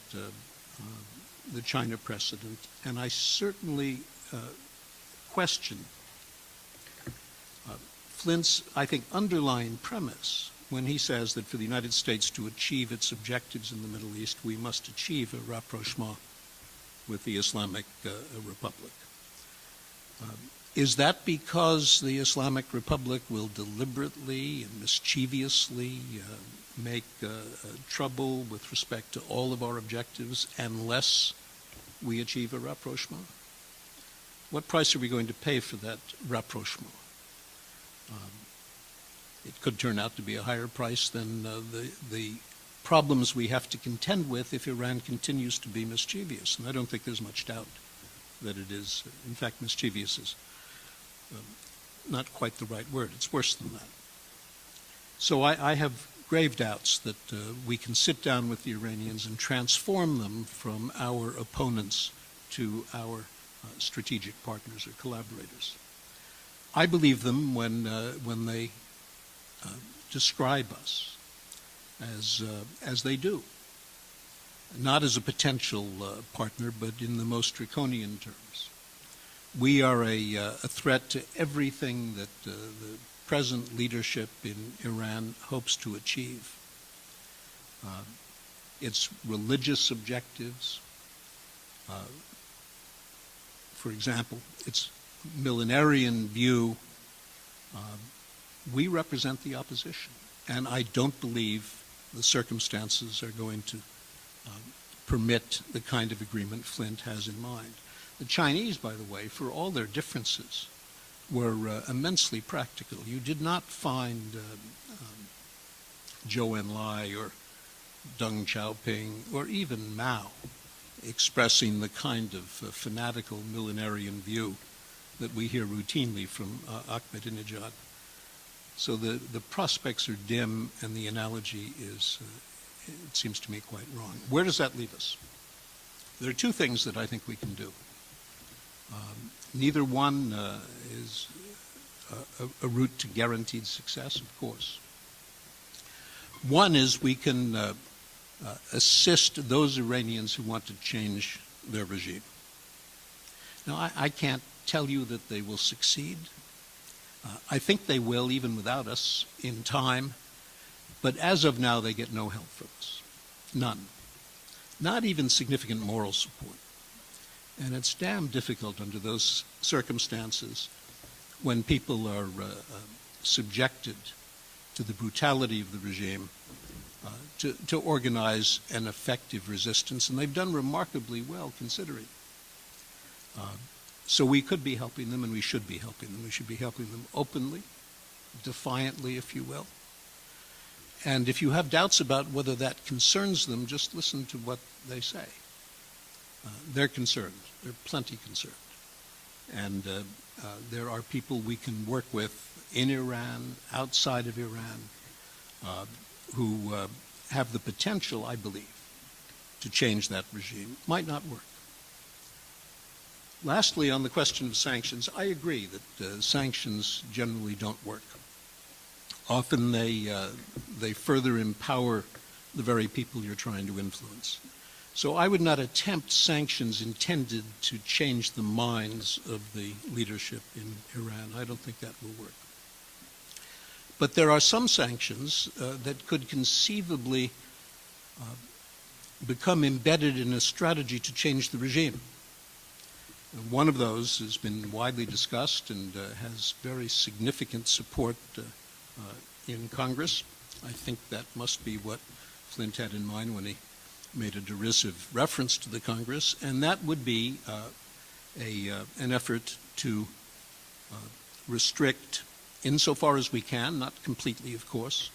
the China precedent, and I certainly question Flint's, I think, underlying premise when he says that for the United States to achieve its objectives in the Middle East, we must achieve a rapprochement with the Islamic Republic. Is that because the Islamic Republic will deliberately and mischievously make trouble with respect to all of our objectives unless we achieve a rapprochement? What price are we going to pay for that rapprochement? It could turn out to be a higher price than the problems we have to contend with if Iran continues to be mischievous. And I don't think there's much doubt that it is. In fact, mischievous is not quite the right word. It's worse than that. So I have grave doubts that we can sit down with the Iranians and transform them from our opponents to our strategic partners or collaborators. I believe them when they describe us as they do, not as a potential partner, but in the most draconian terms. We are a threat to everything that the present leadership in Iran hopes to achieve. Its religious objectives, for example, its millenarian view, we represent the opposition. And I don't believe the circumstances are going to permit the kind of agreement Flint has in mind. The Chinese, by the way, for all their differences, were immensely practical. You did not find Zhou Enlai or Deng Xiaoping or even Mao expressing the kind of fanatical millenarian view that we hear routinely from Ahmadinejad. So the prospects are dim, and the analogy is, it seems to me, quite wrong. Where does that leave us? There are two things that I think we can do. Neither one is a route to guaranteed success, of course. One is we can assist those Iranians who want to change their regime. Now, I can't tell you that they will succeed. I think they will, even without us, in time. But as of now, they get no help from us. None. Not even significant moral support. And it's damn difficult under those circumstances when people are subjected to the brutality of the regime to organize an effective resistance. And they've done remarkably well, considering. So we could be helping them, and we should be helping them. We should be helping them openly, defiantly, if you will. And if you have doubts about whether that concerns them, just listen to what they say. They're concerned. They're plenty concerned. And there are people we can work with in Iran, outside of Iran, who have the potential, I believe, to change that regime. Might not work. Lastly, on the question of sanctions, I agree that sanctions generally don't work. Often they further empower the very people you're trying to influence. So I would not attempt sanctions intended to change the minds of the leadership in Iran. I don't think that will work. But there are some sanctions that could conceivably become embedded in a strategy to change the regime. One of those has been widely discussed and has very significant support in Congress. I think that must be what Flynt had in mind when he made a derisive reference to the Congress, and that would be an effort to restrict, insofar as we can, not completely of course,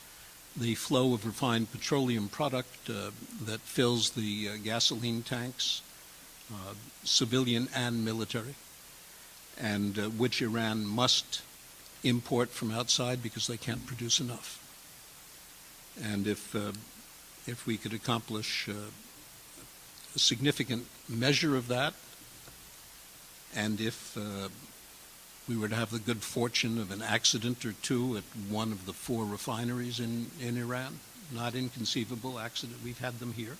the flow of refined petroleum product that fills the gasoline tanks, civilian and military, and which Iran must import from outside because they can't produce enough. And if we could accomplish a significant measure of that, and if we were to have the good fortune of an accident or two at one of the 4 refineries in Iran, not inconceivable accident, we've had them here,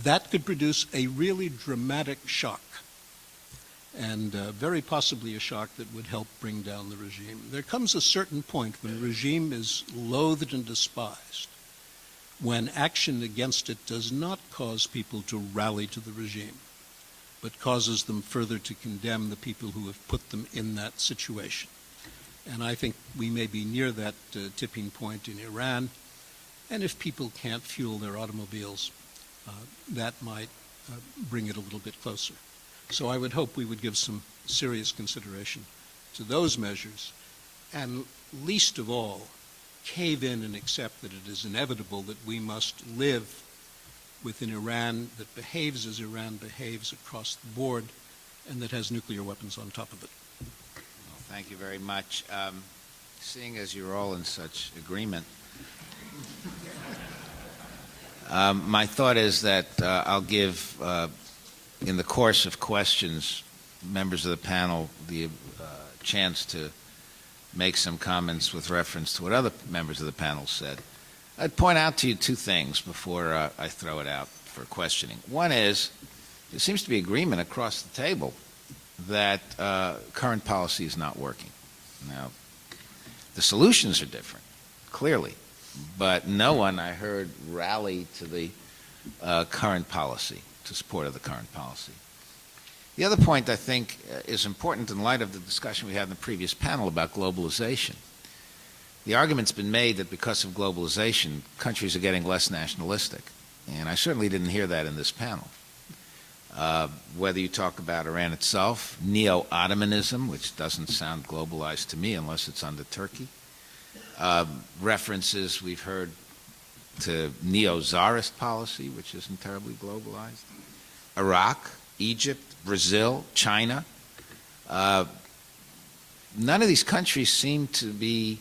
that could produce a really dramatic shock, and very possibly a shock that would help bring down the regime. There comes a certain point when a regime is loathed and despised, when action against it does not cause people to rally to the regime, but causes them further to condemn the people who have put them in that situation. And I think we may be near that tipping point in Iran, and if people can't fuel their automobiles, that might bring it a little bit closer. So I would hope we would give some serious consideration to those measures, and least of all, cave in and accept that it is inevitable that we must live with an Iran that behaves as Iran behaves across the board, and that has nuclear weapons on top of it. Well, thank you very much. Seeing as you're all in such agreement, my thought is that I'll give, in the course of questions, members of the panel the chance to make some comments with reference to what other members of the panel said. I'd point out to you 2 things before I throw it out for questioning. One is, there seems to be agreement across the table that current policy is not working. Now, the solutions are different, clearly, but no one, I heard, rally to the current policy, to support of the current policy. The other point I think is important in light of the discussion we had in the previous panel about globalization. The argument's been made that because of globalization, countries are getting less nationalistic, and I certainly didn't hear that in this panel. Whether you talk about Iran itself, neo-Ottomanism, which doesn't sound globalized to me unless it's under Turkey, references we've heard to neo-Tsarist policy, which isn't terribly globalized, Iraq, Egypt, Brazil, China. None of these countries seem to be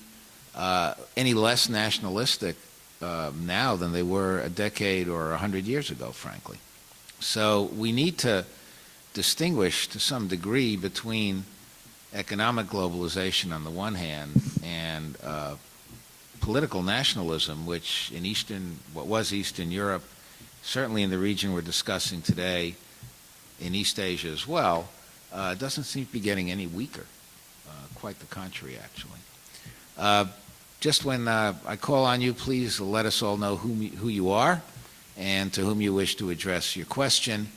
any less nationalistic now than they were a decade or 100 years ago, frankly. So we need to distinguish to some degree between economic globalization on the one hand and political nationalism, which in what was Eastern Europe, certainly in the region we're discussing today, in East Asia as well, doesn't seem to be getting any weaker. Quite the contrary, actually. Just when I call on you, please let us all know who you are and to whom you wish to address your question.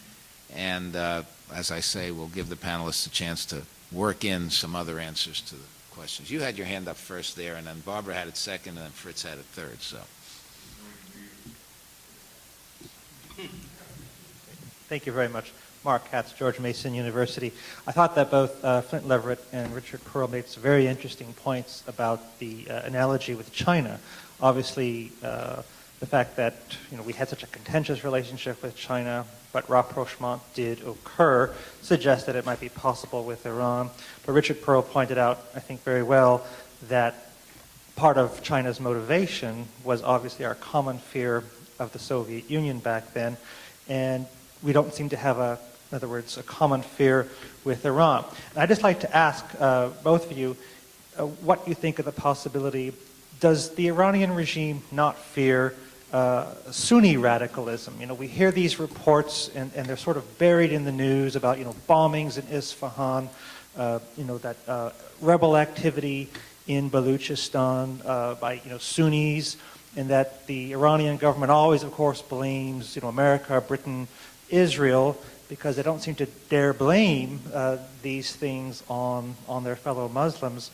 And as I say, we'll give the panelists a chance to work in some other answers to the questions. You had your hand up first there, and then Barbara had it second, and then Fritz had it third. So. Thank you very much. Mark Katz, George Mason University. I thought that both Flynt Leverett and Richard Perle made some very interesting points about the analogy with China. Obviously, the fact that we had such a contentious relationship with China, but rapprochement did occur, suggests that it might be possible with Iran. But Richard Perle pointed out, I think very well, that part of China's motivation was obviously our common fear of the Soviet Union back then, and we don't seem to have in other words, a common fear with Iran. And I'd just like to ask both of you what you think of the possibility. Does the Iranian regime not fear Sunni radicalism? We hear these reports, and they're sort of buried in the news about, bombings in Isfahan, that rebel activity in Baluchistan by Sunnis, and that the Iranian government always, of course, blames America, Britain, Israel, because they don't seem to dare blame these things on their fellow Muslims.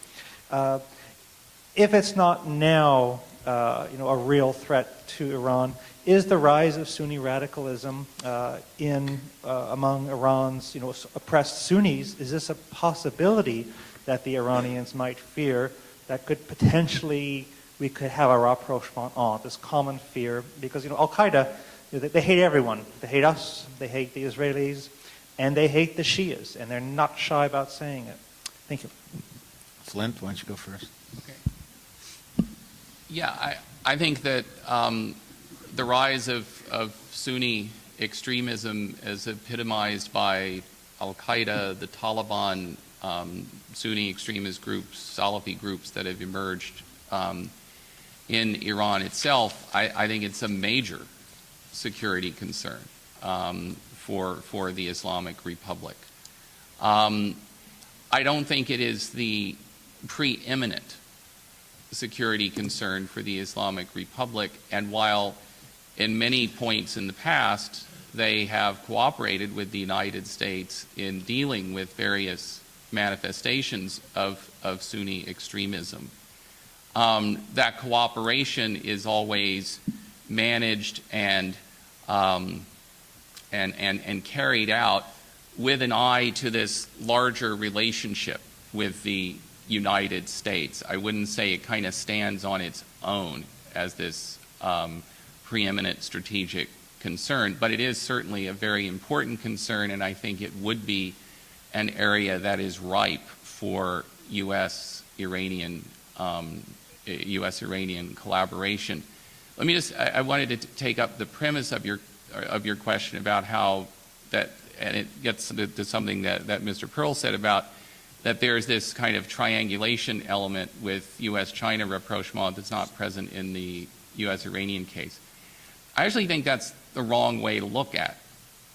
If it's not now, a real threat to Iran, is the rise of Sunni radicalism among Iran's, oppressed Sunnis? Is this a possibility that the Iranians might fear that could potentially we could have a rapprochement on this common fear? Because Al Qaeda, they hate everyone. They hate us. They hate the Israelis, and they hate the Shias, and they're not shy about saying it. Thank you. Flint, why don't you go first? Yeah, I think that the rise of Sunni extremism as epitomized by Al-Qaeda, the Taliban, Sunni extremist groups, Salafi groups that have emerged in Iran itself, I think it's a major security concern for the Islamic Republic. I don't think it is the preeminent security concern for the Islamic Republic, and while in many points in the past they have cooperated with the United States in dealing with various manifestations of Sunni extremism, that cooperation is always managed and carried out with an eye to this larger relationship with the United States. I wouldn't say it kind of stands on its own as this preeminent strategic concern, but it is certainly a very important concern, and I think it would be an area that is ripe for U.S.-Iranian collaboration. Let me I wanted to take up the premise of your question about how that, and it gets to something that Mr. Perle said about that there's this kind of triangulation element with U.S.-China rapprochement that's not present in the U.S.-Iranian case. I actually think that's the wrong way to look at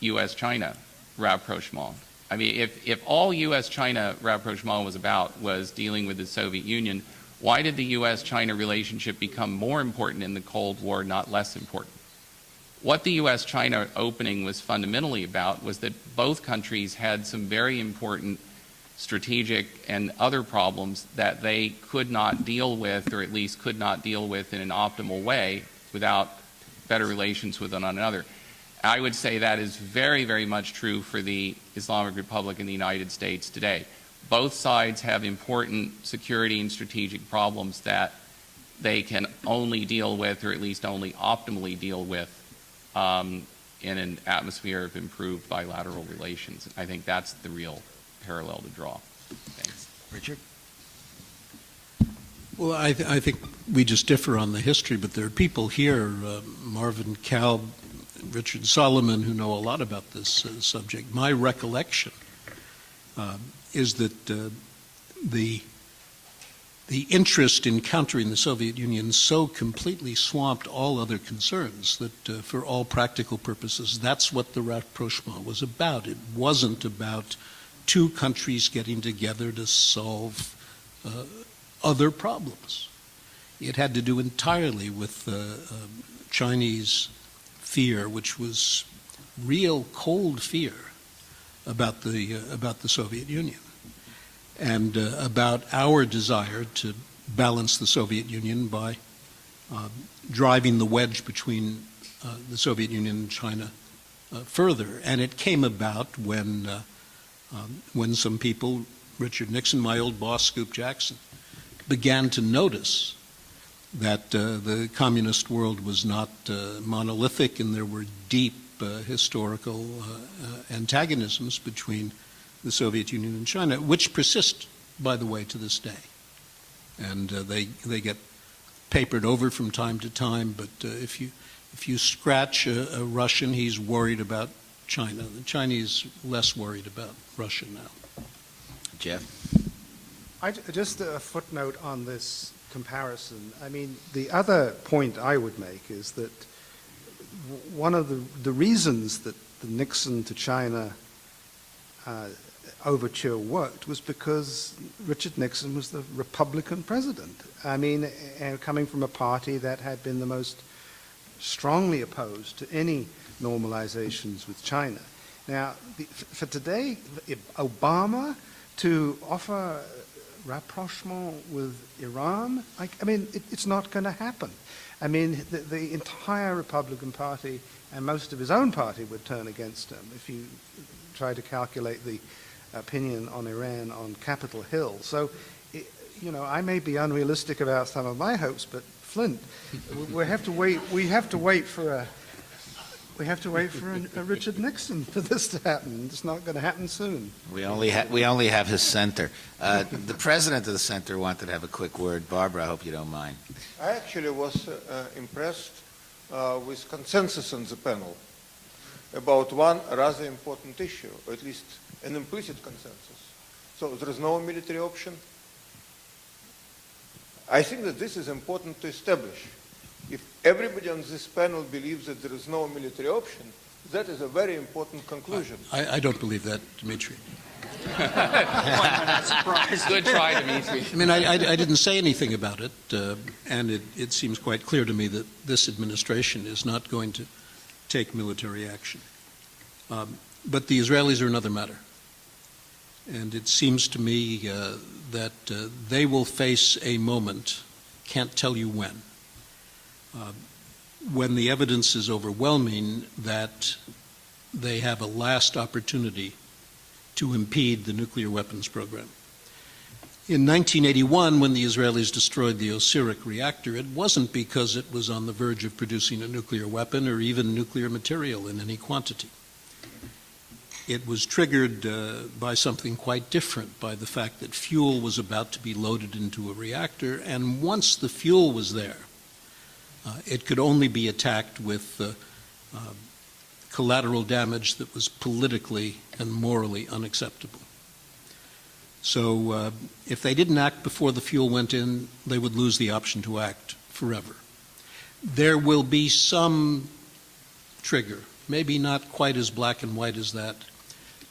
U.S.-China rapprochement. I mean, if all U.S.-China rapprochement was dealing with the Soviet Union, why did the U.S.-China relationship become more important in the Cold War, not less important? What the U.S.-China opening was fundamentally about was that both countries had some very important strategic and other problems that they could not deal with, or at least could not deal with in an optimal way without better relations with one another. I would say that is very, very much true for the Islamic Republic and the United States today. Both sides have important security and strategic problems that they can only deal with, or at least only optimally deal with, in an atmosphere of improved bilateral relations. I think that's the real parallel to draw. Thanks. Richard? Well, I think we just differ on the history, but there are people here, Marvin Kalb, Richard Solomon, who know a lot about this subject. My recollection is that the interest in countering the Soviet Union so completely swamped all other concerns that for all practical purposes, that's what the rapprochement was about. It wasn't about two countries getting together to solve other problems. It had to do entirely with Chinese fear, which was real cold fear about the Soviet Union, and about our desire to balance the Soviet Union by driving the wedge between the Soviet Union and China further. And it came about when some people, Richard Nixon, my old boss, Scoop Jackson, began to notice that the communist world was not monolithic, and there were deep historical antagonisms between the Soviet Union and China, which persist, by the way, to this day. And they get papered over from time to time, but if you scratch a Russian, he's worried about China. The Chinese less worried about Russia now. Jeff? Just a footnote on this comparison. I mean, the other point I would make is that one of the reasons that the Nixon to China overture worked was because Richard Nixon was the Republican president. I mean, coming from a party that had been the most strongly opposed to any normalizations with China. Now, for today, Obama to offer rapprochement with Iran, I mean, it's not going to happen. I mean, the entire Republican Party and most of his own party would turn against him if you try to calculate the opinion on Iran on Capitol Hill. So, you know, I may be unrealistic about some of my hopes, but Flint, we have to wait for a Richard Nixon for this to happen. It's not going to happen soon. We only have his center. The president of the center wanted to have a quick word. Barbara, I hope you don't mind. I actually was impressed with consensus on the panel about one rather important issue, or at least an implicit consensus. So there is no military option. I think that this is important to establish. If everybody on this panel believes that there is no military option, that is a very important conclusion. I don't believe that, Dmitry. Good try, Dmitry. I mean, I didn't say anything about it, and it seems quite clear to me that this administration is not going to take military action. But the Israelis are another matter. And it seems to me that they will face a moment, can't tell you when the evidence is overwhelming that they have a last opportunity to impede the nuclear weapons program. In 1981, when the Israelis destroyed the Osirak reactor, it wasn't because it was on the verge of producing a nuclear weapon or even nuclear material in any quantity. It was triggered by something quite different, by the fact that fuel was about to be loaded into a reactor, and once the fuel was there, it could only be attacked with collateral damage that was politically and morally unacceptable. So if they didn't act before the fuel went in, they would lose the option to act forever. There will be some trigger, maybe not quite as black and white as that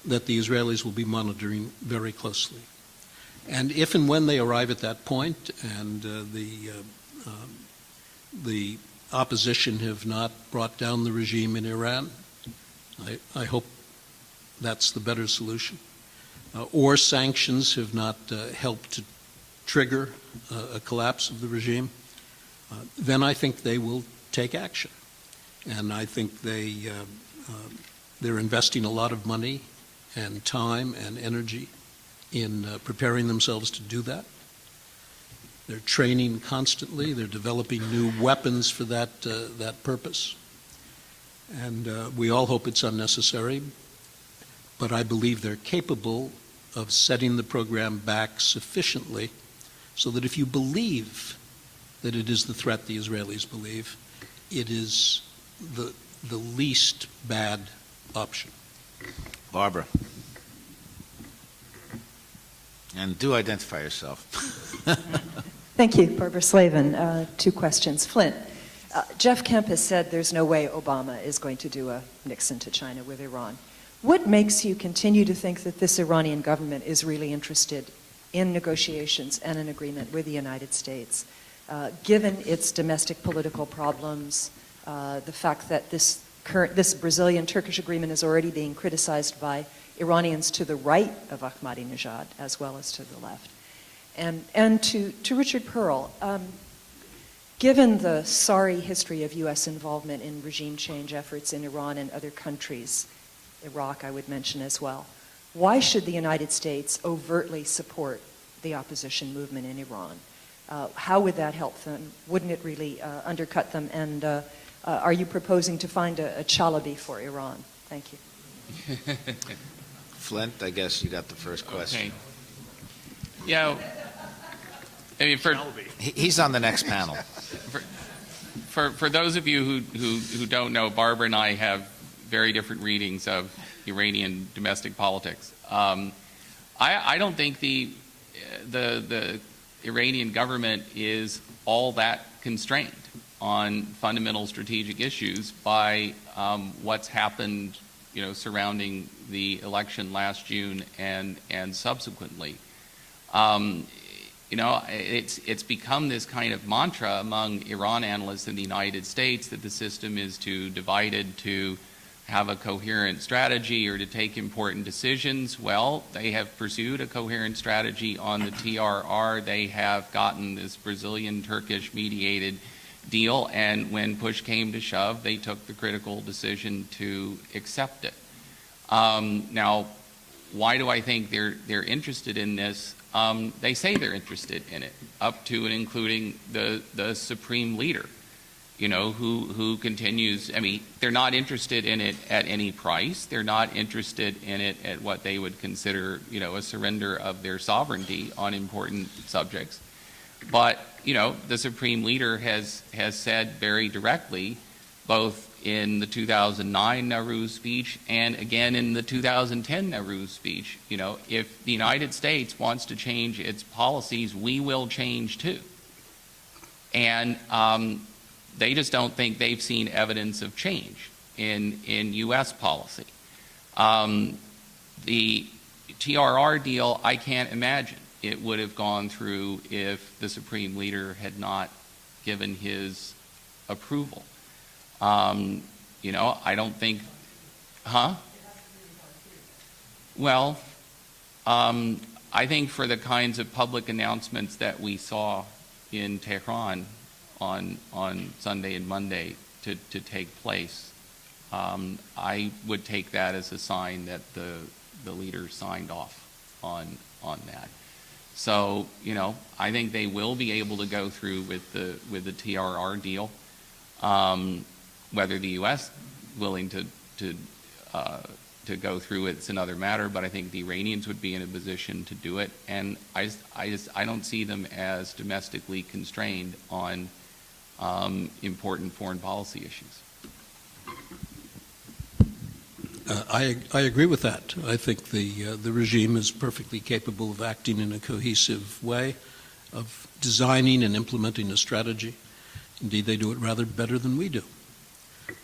the Israelis will be monitoring very closely. And if and when they arrive at that point and the opposition have not brought down the regime in Iran, I hope that's the better solution, or sanctions have not helped to trigger a collapse of the regime, then I think they will take action. And I think they're investing a lot of money and time and energy in preparing themselves to do that. They're training constantly. They're developing new weapons for that purpose. And we all hope it's unnecessary, but I believe they're capable of setting the program back sufficiently so that if you believe that it is the threat the Israelis believe, it is the least bad option. Barbara. And do identify yourself. Thank you, Barbara Slavin. Two questions. Flint, Jeff Kemp has said there's no way Obama is going to do a Nixon to China with Iran. What makes you continue to think that this Iranian government is really interested in negotiations and an agreement with the United States, given its domestic political problems, the fact that this Brazilian-Turkish agreement is already being criticized by Iranians to the right of Ahmadinejad as well as to the left? And to Richard Perle, given the sorry history of U.S. involvement in regime change efforts in Iran and other countries, Iraq I would mention as well, why should the United States overtly support the opposition movement in Iran? How would that help them? Wouldn't it really undercut them? And are you proposing to find a Chalabi for Iran? Thank you. Flint, I guess you got the first question. Okay. Yeah, I mean, He's on the next panel. For those of you who don't know, Barbara and I have very different readings of Iranian domestic politics. I don't think the Iranian government is all that constrained on fundamental strategic issues by what's happened surrounding the election last June and subsequently. It's become this kind of mantra among Iran analysts in the United States that the system is too divided to have a coherent strategy or to take important decisions. Well, they have pursued a coherent strategy on the TRR. They have gotten this Brazilian-Turkish mediated deal, and when push came to shove, they took the critical decision to accept it. Now, why do I think they're interested in this? They say they're interested in it, up to and including the supreme leader, who continues. I mean, they're not interested in it at any price. They're not interested in it at what they would consider, a surrender of their sovereignty on important subjects. But, the supreme leader has said very directly, both in the 2009 Nowruz speech and again in the 2010 Nowruz speech, if the United States wants to change its policies, we will change too. And they just don't think they've seen evidence of change in U.S. policy. The TRR deal, I can't imagine it would have gone through if the supreme leader had not given his approval. I don't think, Well, I think for the kinds of public announcements that we saw in Tehran on Sunday and Monday to take place, I would take that as a sign that the leader signed off on that. So, I think they will be able to go through with the TRR deal. Whether the U.S. willing to go through it's another matter, but I think the Iranians would be in a position to do it, and I don't see them as domestically constrained on important foreign policy issues. I agree with that. I think the regime is perfectly capable of acting in a cohesive way, of designing and implementing a strategy. Indeed, they do it rather better than we do.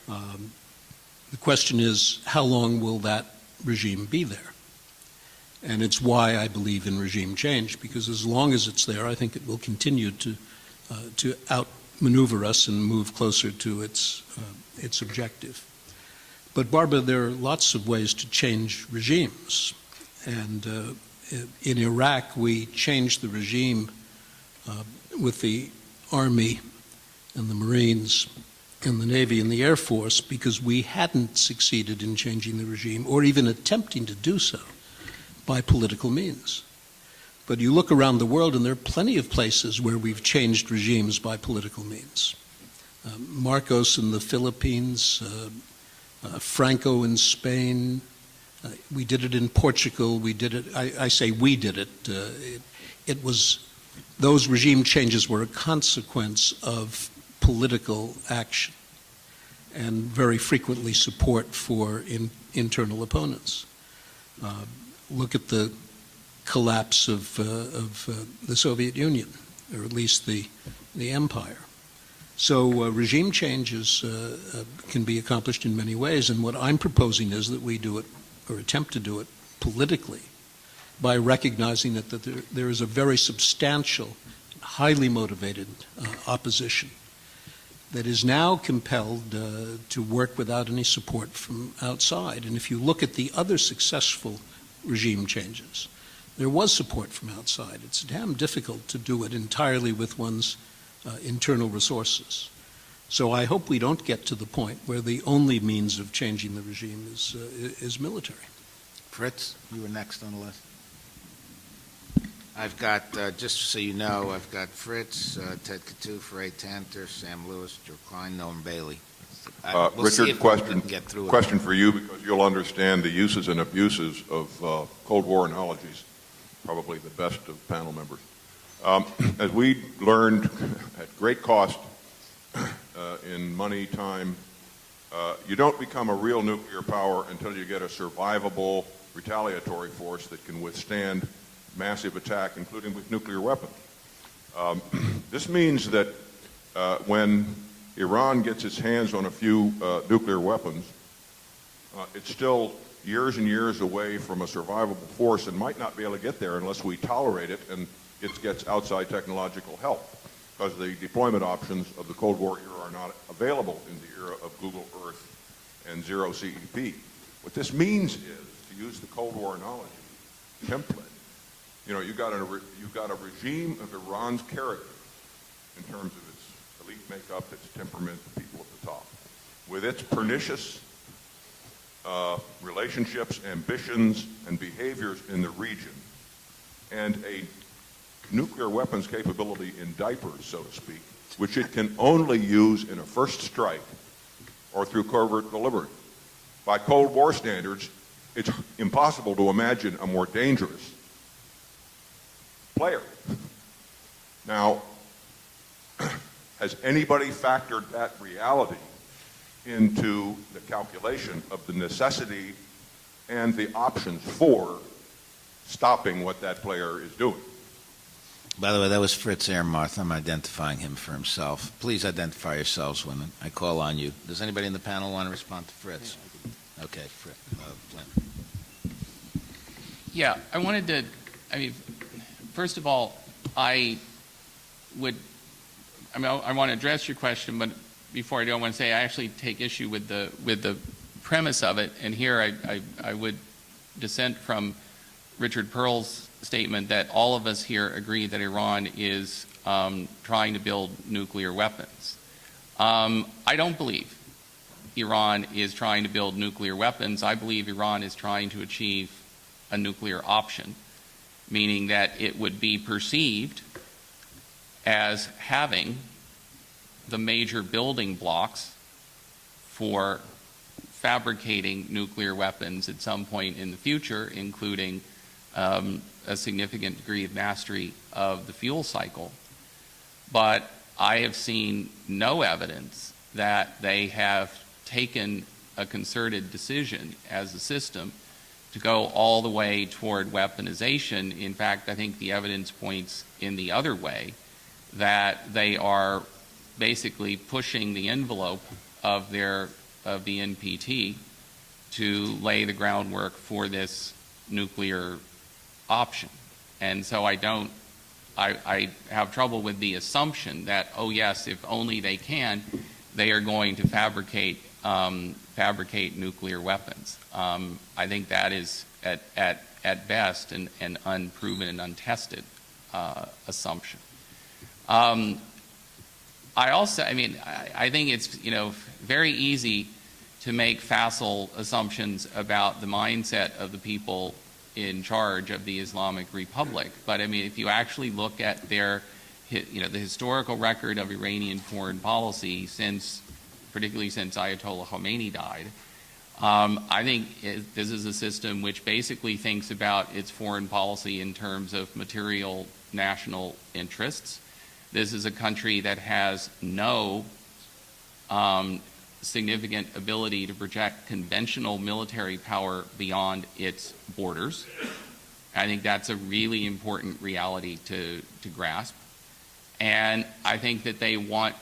The question is, how long will that regime be there? And it's why I believe in regime change, because as long as it's there, I think it will continue to outmaneuver us and move closer to its objective. But Barbara, there are lots of ways to change regimes. And in Iraq, we changed the regime with the Army and the Marines and the Navy and the Air Force because we hadn't succeeded in changing the regime or even attempting to do so by political means. But you look around the world and there are plenty of places where we've changed regimes by political means. Marcos in the Philippines, Franco in Spain, we did it in Portugal, we did it, I say we did it, it was, those regime changes were a consequence of political action and very frequently support for internal opponents. Look at the collapse of the Soviet Union, or at least the empire. So regime changes can be accomplished in many ways, and what I'm proposing is that we do it, or attempt to do it, politically, by recognizing that there is a very substantial, highly motivated opposition that is now compelled to work without any support from outside. And if you look at the other successful regime changes, there was support from outside. It's damn difficult to do it entirely with one's internal resources. So I hope we don't get to the point where the only means of changing the regime is military. Fritz, you were next on the list. I've got, just so you know, I've got Fritz, Ted Coutu, Ray Tanter, Sam Lewis, Joe Klein, Noam Bailey. We'll see Richard, if we can get through question for you, because you'll understand the uses and abuses of Cold War analogies, probably the best of panel members. As we learned at great cost in money, time, you don't become a real nuclear power until you get a survivable retaliatory force that can withstand massive attack, including with nuclear weapons. This means that when Iran gets its hands on a few nuclear weapons, It's still years and years away from a survivable force and might not be able to get there unless we tolerate it and it gets outside technological help, because the deployment options of the Cold War era are not available in the era of Google Earth and zero CEP. What this means is, to use the Cold War analogy, template, you've got a regime of Iran's character in terms of its elite makeup, its temperament, the people at the top, with its pernicious relationships, ambitions, and behaviors in the region, and a nuclear weapons capability in diapers, so to speak, which it can only use in a first strike or through covert delivery. By Cold War standards, it's impossible to imagine a more dangerous player. Now, has anybody factored that reality into the calculation of the necessity and the options for stopping what that player is doing? By the way, that was Fritz Ehrmarth. I'm identifying him for himself. Please identify yourselves when I call on you. Does anybody in the panel want to respond to Fritz? Okay, Flint. Yeah, I wanted to, first of all, I want to address your question, but before I do, I want to say I actually take issue with the premise of it, and here I would dissent from Richard Perle's statement that all of us here agree that Iran is trying to build nuclear weapons. I don't believe Iran is trying to build nuclear weapons. I believe Iran is trying to achieve a nuclear option, meaning that it would be perceived as having the major building blocks for fabricating nuclear weapons at some point in the future, including a significant degree of mastery of the fuel cycle. But I have seen no evidence that they have taken a concerted decision as a system to go all the way toward weaponization. In fact, I think the evidence points in the other way, that they are basically pushing the envelope of the NPT to lay the groundwork for this nuclear option. And so I have trouble with the assumption that, oh yes, if only they can, they are going to fabricate nuclear weapons. I think that is at best an unproven and untested assumption. I think it's very easy to make facile assumptions about the mindset of the people in charge of the Islamic Republic. But if you actually look at the historical record of Iranian foreign policy particularly since Ayatollah Khomeini died, I think this is a system which basically thinks about its foreign policy in terms of material national interests. This is a country that has no significant ability to project conventional military power beyond its borders. I think that's a really important reality to grasp. And I think that they want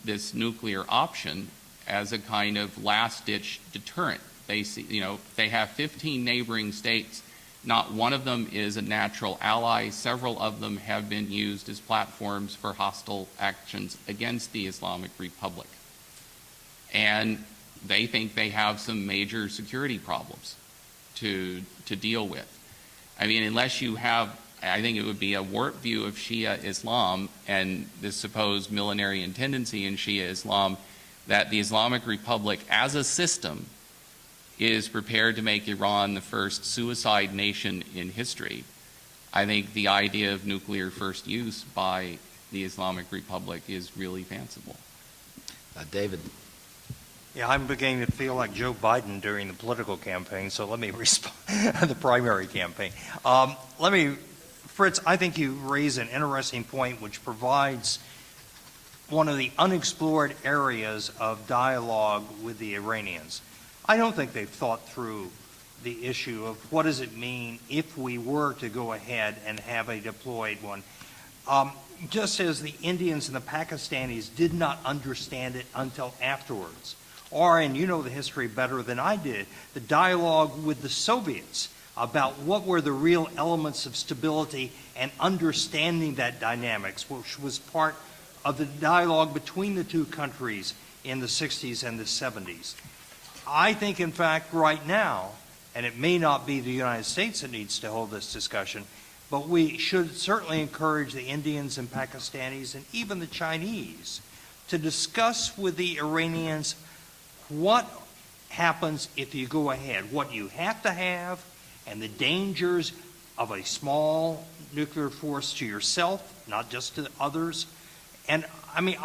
this nuclear option as a kind of last-ditch deterrent. They have 15 neighboring states. Not one of them is a natural ally. Several of them have been used as platforms for hostile actions against the Islamic Republic. And they think they have some major security problems to deal with. Unless you have, I think it would be a warped view of Shia Islam and this supposed millenarian tendency in Shia Islam that the Islamic Republic as a system is prepared to make Iran the first suicide nation in history. I think the idea of nuclear first use by the Islamic Republic is really fanciful. David. Yeah, I'm beginning to feel like Joe Biden during the political campaign, so let me respond, the primary campaign. Fritz, I think you raise an interesting point which provides one of the unexplored areas of dialogue with the Iranians. I don't think they've thought through the issue of what does it mean if we were to go ahead and have a deployed one. Just as the Indians and the Pakistanis did not understand it until afterwards. or, and you know the history better than I did, the dialogue with the Soviets about what were the real elements of stability and understanding that dynamics, which was part of the dialogue between the two countries in the 60s and the 70s. I think, in fact, right now, and it may not be the United States that needs to hold this discussion, but we should certainly encourage the Indians and Pakistanis and even the Chinese to discuss with the Iranians what happens if you go ahead, what you have to have, and the dangers of a small nuclear force to yourself, not just to others. And I mean,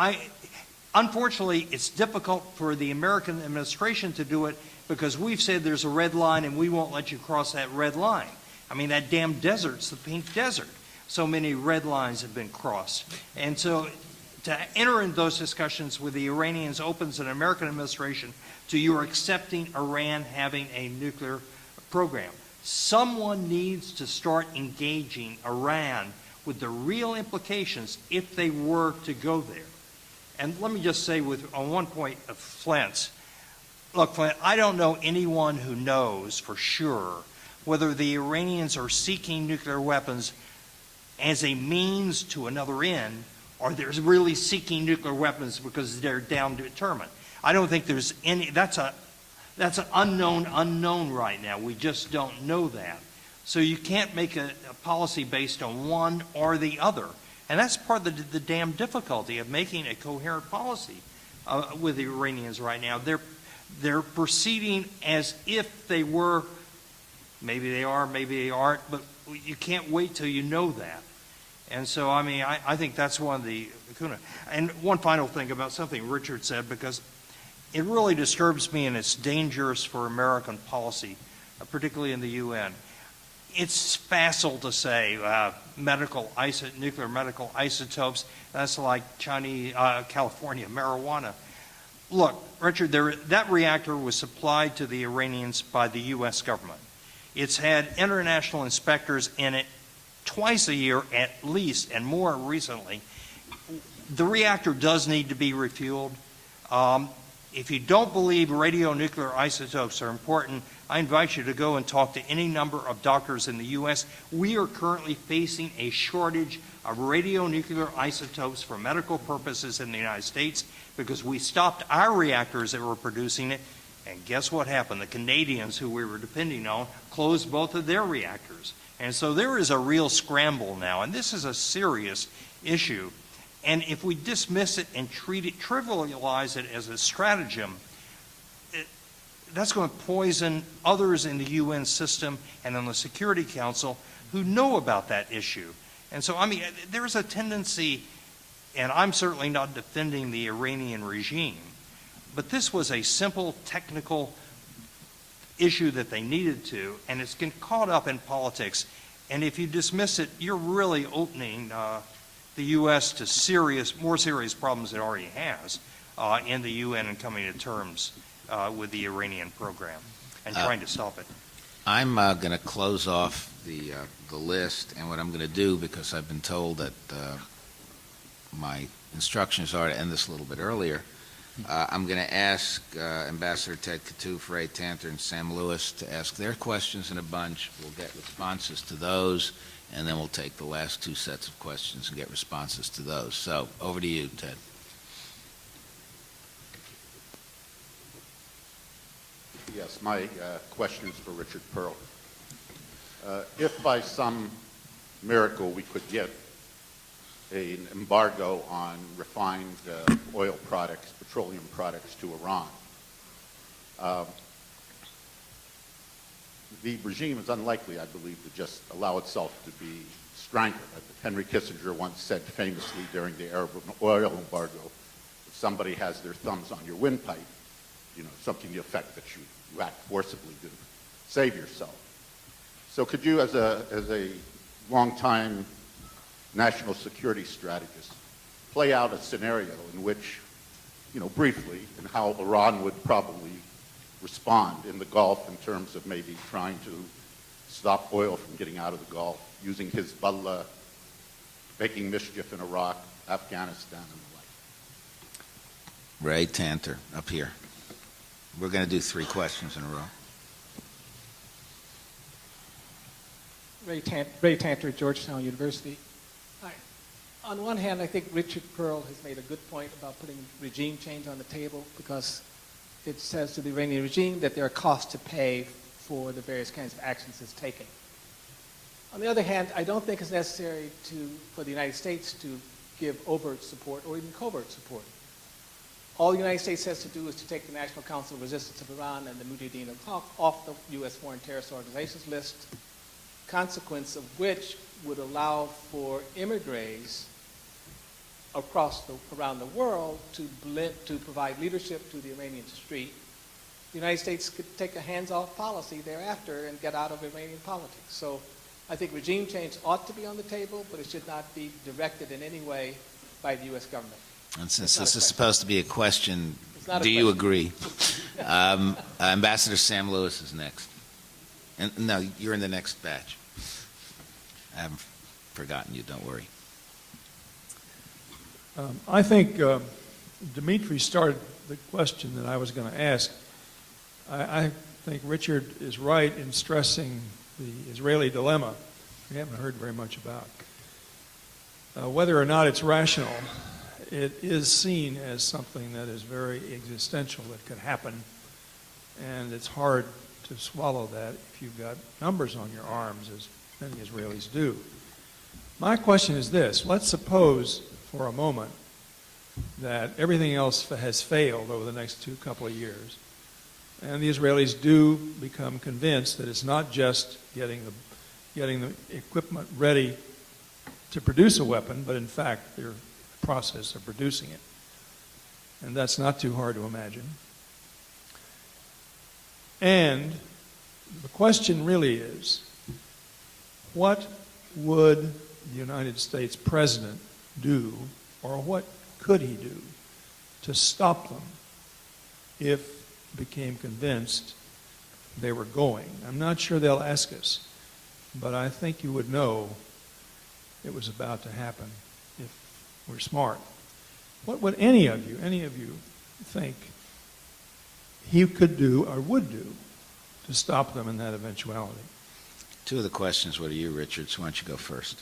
unfortunately, it's difficult for the American administration to do it because we've said there's a red line and we won't let you cross that red line. I mean, that damn desert's the pink desert. So many red lines have been crossed. And so to enter in those discussions with the Iranians opens an American administration to you're accepting Iran having a nuclear program. Someone needs to start engaging Iran with the real implications if they were to go there. And let me just say on one point of Flint's, look, Flint, I don't know anyone who knows for sure whether the Iranians are seeking nuclear weapons as a means to another end, or they're really seeking nuclear weapons because they're down to determine. I don't think there's any, that's an unknown right now. We just don't know that. So you can't make a policy based on one or the other. And that's part of the damn difficulty of making a coherent policy with the Iranians right now. They're proceeding as if they were, maybe they are, maybe they aren't, but you can't wait till you know that. And so, I mean, I think that's one of the, and one final thing about something Richard said, because it really disturbs me and it's dangerous for American policy, particularly in the UN. It's facile to say nuclear medical isotopes, that's like California marijuana. Look, Richard, that reactor was supplied to the Iranians by the U.S. government. It's had international inspectors in it twice a year at least, and more recently. The reactor does need to be refueled. If you don't believe radionuclear isotopes are important, I invite you to go and talk to any number of doctors in the U.S. We are currently facing a shortage of radionuclear isotopes for medical purposes in the United States because we stopped our reactors that were producing it, and guess what happened? The Canadians, who we were depending on, closed both of their reactors. And so there is a real scramble now, and this is a serious issue. And if we dismiss it and trivialize it as a stratagem, that's going to poison others in the UN system and in the Security Council who know about that issue. And so, I mean, there's a tendency, and I'm certainly not defending the Iranian regime, but this was a simple technical issue that they needed to, and it's getting caught up in politics. And if you dismiss it, you're really opening the U.S. to more serious problems it already has in the UN and coming to terms with the Iranian program and trying to stop it. I'm going to close off the list, and what I'm going to do, because I've been told that my instructions are to end this a little bit earlier, I'm going to ask Ambassador Ted Coutu, Ray Tanter, and Sam Lewis to ask their questions in a bunch. We'll get responses to those, and then we'll take the last two sets of questions and get responses to those. So, over to you, Ted. Yes, my question is for Richard Perle. If by some miracle we could get an embargo on refined oil products, petroleum products to Iran, the regime is unlikely, I believe, to just allow itself to be strangled. Henry Kissinger once said famously during the Arab oil embargo, if somebody has their thumbs on your windpipe, something to the effect that you act forcibly to save yourself. So could you, as a long-time national security strategist, play out a scenario in which, briefly, and how Iran would probably respond in the Gulf in terms of maybe trying to stop oil from getting out of the Gulf, using Hezbollah, making mischief in Iraq, Afghanistan, and the like? Ray Tanter, up here. We're going to do 3 questions in a row. Ray Tanter, Georgetown University. Hi. On one hand, I think Richard Perle has made a good point about putting regime change on the table, because it says to the Iranian regime that there are costs to pay for the various kinds of actions it's taken. On the other hand, I don't think it's necessary for the United States to give overt support or even covert support. All the United States has to do is to take the National Council of Resistance of Iran and the Mujahideen off the U.S. foreign terrorist organizations list, consequence of which would allow for immigrants around the world to provide leadership to the Iranian street. The United States could take a hands-off policy thereafter and get out of Iranian politics. So I think regime change ought to be on the table, but it should not be directed in any way by the U.S. government. And since this is supposed to be a question, not a do you question. agree? Ambassador Sam Lewis is next. And no, you're in the next batch. I haven't forgotten you, don't worry. I think Dimitri started the question that I was going to ask. I think Richard is right in stressing the Israeli dilemma we haven't heard very much about. Whether or not it's rational, it is seen as something that is very existential that could happen, and it's hard to swallow that if you've got numbers on your arms, as many Israelis do. My question is this: let's suppose for a moment that everything else has failed over the next couple of years, and the Israelis do become convinced that it's not just getting the equipment ready to produce a weapon, but in fact they're in the process of producing it. And that's not too hard to imagine. And the question really is, what would the United States president do, or what could he do to stop them if became convinced they were going? I'm not sure they'll ask us, but I think you would know it was about to happen if we're smart. What would any of you think he could do or would do to stop them in that eventuality? 2 of the questions were to you, Richard, so why don't you go first?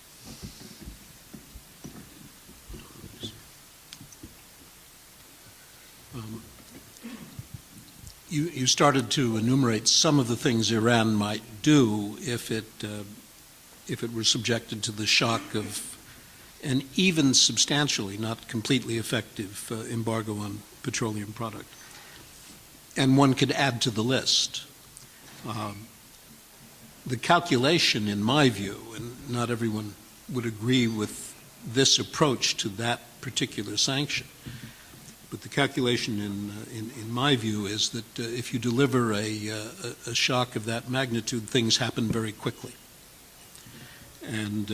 You started to enumerate some of the things Iran might do if it were subjected to the shock of an even substantially, not completely effective embargo on petroleum product. And one could add to the list. The calculation, in my view, and not everyone would agree with this approach to that particular sanction, but the calculation in my view is that if you deliver a shock of that magnitude, things happen very quickly. And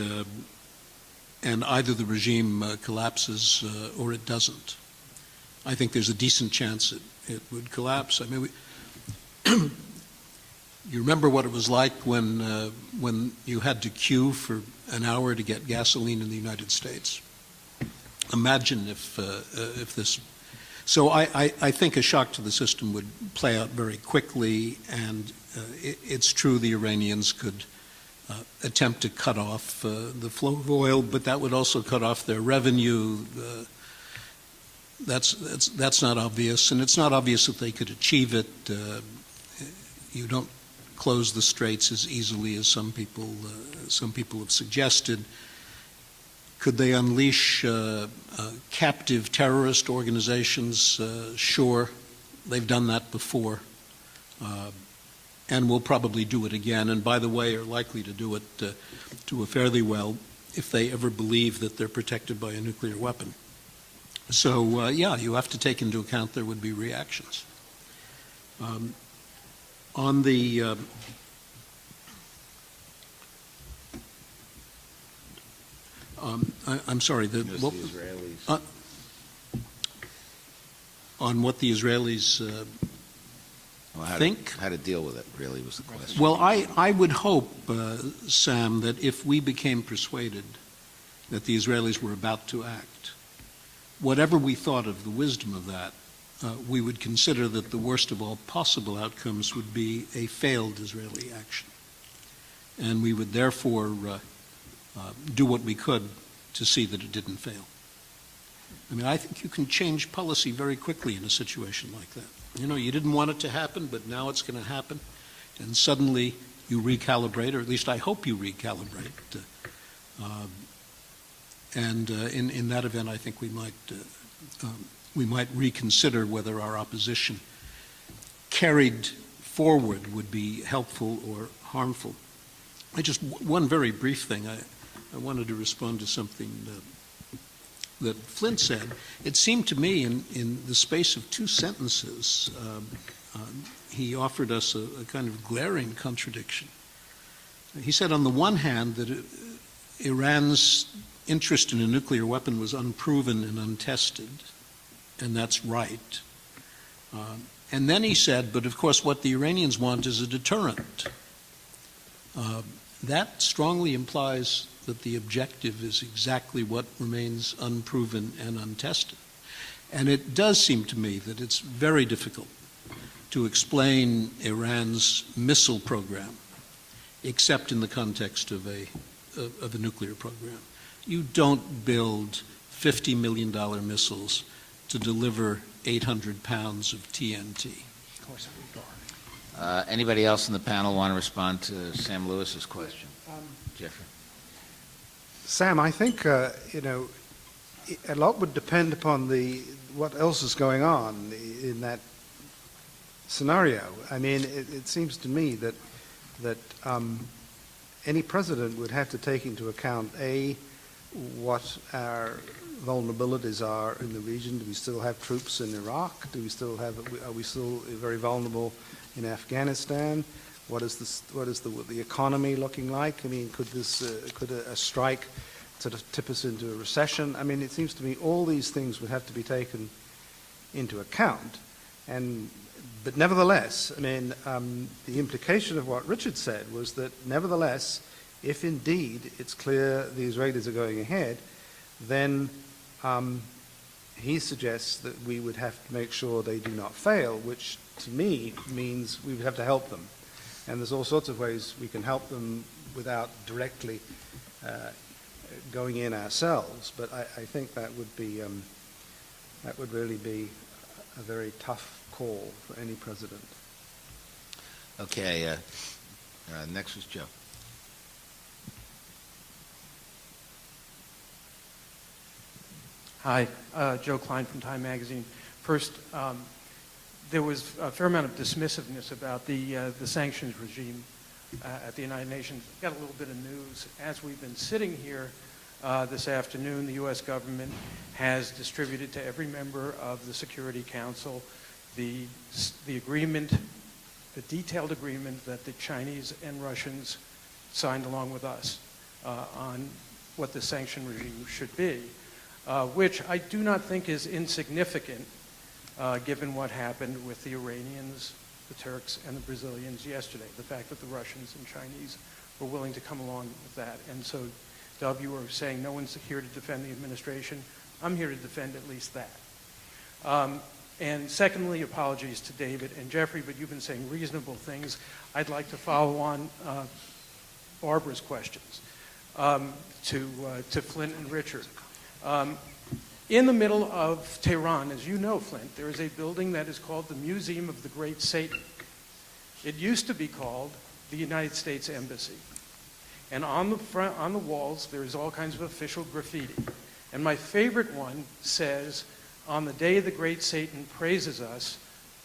either the regime collapses or it doesn't. I think there's a decent chance it would collapse. I mean, you remember what it was like when you had to queue for an hour to get gasoline in the United States. Imagine if this. So I think a shock to the system would play out very quickly, and it's true the Iranians could attempt to cut off the flow of oil, but that would also cut off their revenue. That's not obvious, and it's not obvious that they could achieve it. You don't close the straits as easily as some people have suggested. Could they unleash captive terrorist organizations? Sure, they've done that before, and will probably do it again. And by the way, are likely to do it fairly well if they ever believe that they're protected by a nuclear weapon. So yeah, you have to take into account there would be reactions. On the I'm sorry. The Israelis. On what the Israelis think? How to deal with it, really, was the question. Well, I would hope, Sam, that if we became persuaded that the Israelis were about to act, whatever we thought of the wisdom of that, we would consider that the worst of all possible outcomes would be a failed Israeli action. And we would therefore do what we could to see that it didn't fail. I mean, I think you can change policy very quickly in a situation like that. You know, you didn't want it to happen, but now it's going to happen, and suddenly you recalibrate, or at least I hope you recalibrate. In that event, I think we might reconsider whether our opposition carried forward would be helpful or harmful. One very brief thing. I wanted to respond to something that Flynt said. It seemed to me in the space of 2 sentences, he offered us a kind of glaring contradiction. He said, on the one hand, that Iran's interest in a nuclear weapon was unproven and untested, and that's right. And then he said, but of course what the Iranians want is a deterrent. That strongly implies that the objective is exactly what remains unproven and untested. And it does seem to me that it's very difficult to explain Iran's missile program, except in the context of a nuclear program. You don't build $50 million missiles to deliver 800 pounds of TNT. Of course we are. Anybody else in the panel want to respond to Sam Lewis's question? Jeffrey. Sam, I think, a lot would depend upon what else is going on in that scenario. I mean, it seems to me that any president would have to take into account, A, what our vulnerabilities are in the region. Do we still have troops in Iraq? Are we still very vulnerable in Afghanistan? What is the economy looking like? I mean, could a strike sort of tip us into a recession? I mean, it seems to me all these things would have to be taken into account. But nevertheless, I mean, the implication of what Richard said was that nevertheless, if indeed it's clear the Israelis are going ahead, then he suggests that we would have to make sure they do not fail, which to me means we would have to help them. And there's all sorts of ways we can help them without directly going in ourselves. But I think that would really be a very tough call for any president. Okay, next was Joe. Hi, Joe Klein from Time Magazine. First, there was a fair amount of dismissiveness about the sanctions regime at the United Nations. Got a little bit of news. As we've been sitting here this afternoon, the U.S. government has distributed to every member of the Security Council the agreement, the detailed agreement that the Chinese and Russians signed along with us on what the sanction regime should be, which I do not think is insignificant given what happened with the Iranians, the Turks, and the Brazilians yesterday, the fact that the Russians and Chinese were willing to come along with that. And so, Dov, you were saying no one's here to defend the administration. I'm here to defend at least that. And secondly, apologies to David and Jeffrey, but you've been saying reasonable things. I'd like to follow on Barbara's questions to Flint and Richard. In the middle of Tehran, as you know, Flint, there is a building that is called the Museum of the Great Satan. It used to be called the United States Embassy. And on the walls, there is all kinds of official graffiti. And my favorite one says, "On the day the great Satan praises us,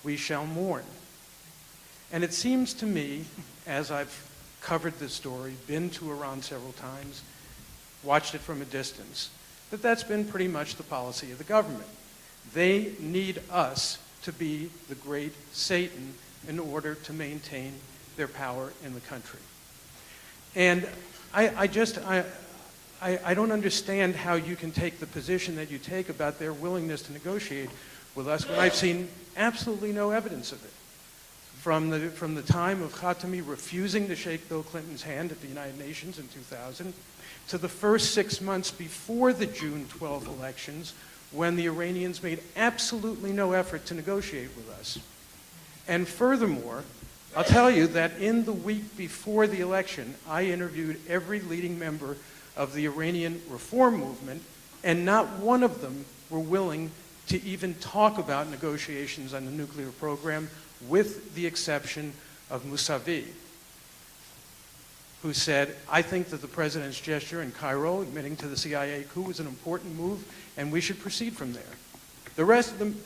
we shall mourn." And it seems to me, as I've covered this story, been to Iran several times, watched it from a distance, that that's been pretty much the policy of the government. They need us to be the great Satan in order to maintain their power in the country. And I don't understand how you can take the position that you take about their willingness to negotiate with us when I've seen absolutely no evidence of it. From the time of Khatami refusing to shake Bill Clinton's hand at the United Nations in 2000, to the first 6 months before the June 12 elections, when the Iranians made absolutely no effort to negotiate with us. And furthermore, I'll tell you that in the week before the election, I interviewed every leading member of the Iranian reform movement, and not one of them were willing to even talk about negotiations on the nuclear program, with the exception of Mousavi, who said, I think that the president's gesture in Cairo, admitting to the CIA coup, was an important move, and we should proceed from there. The rest of them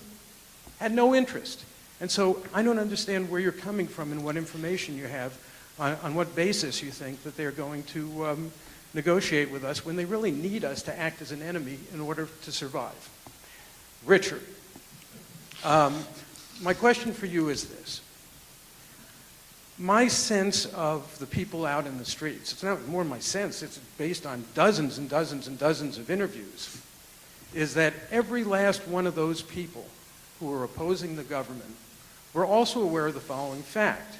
had no interest. And so I don't understand where you're coming from and what information you have, on what basis you think that they're going to negotiate with us when they really need us to act as an enemy in order to survive. Richard, my question for you is this. My sense of the people out in the streets, it's not more my sense, it's based on dozens and dozens and dozens of interviews, is that every last one of those people who are opposing the government were also aware of the following fact,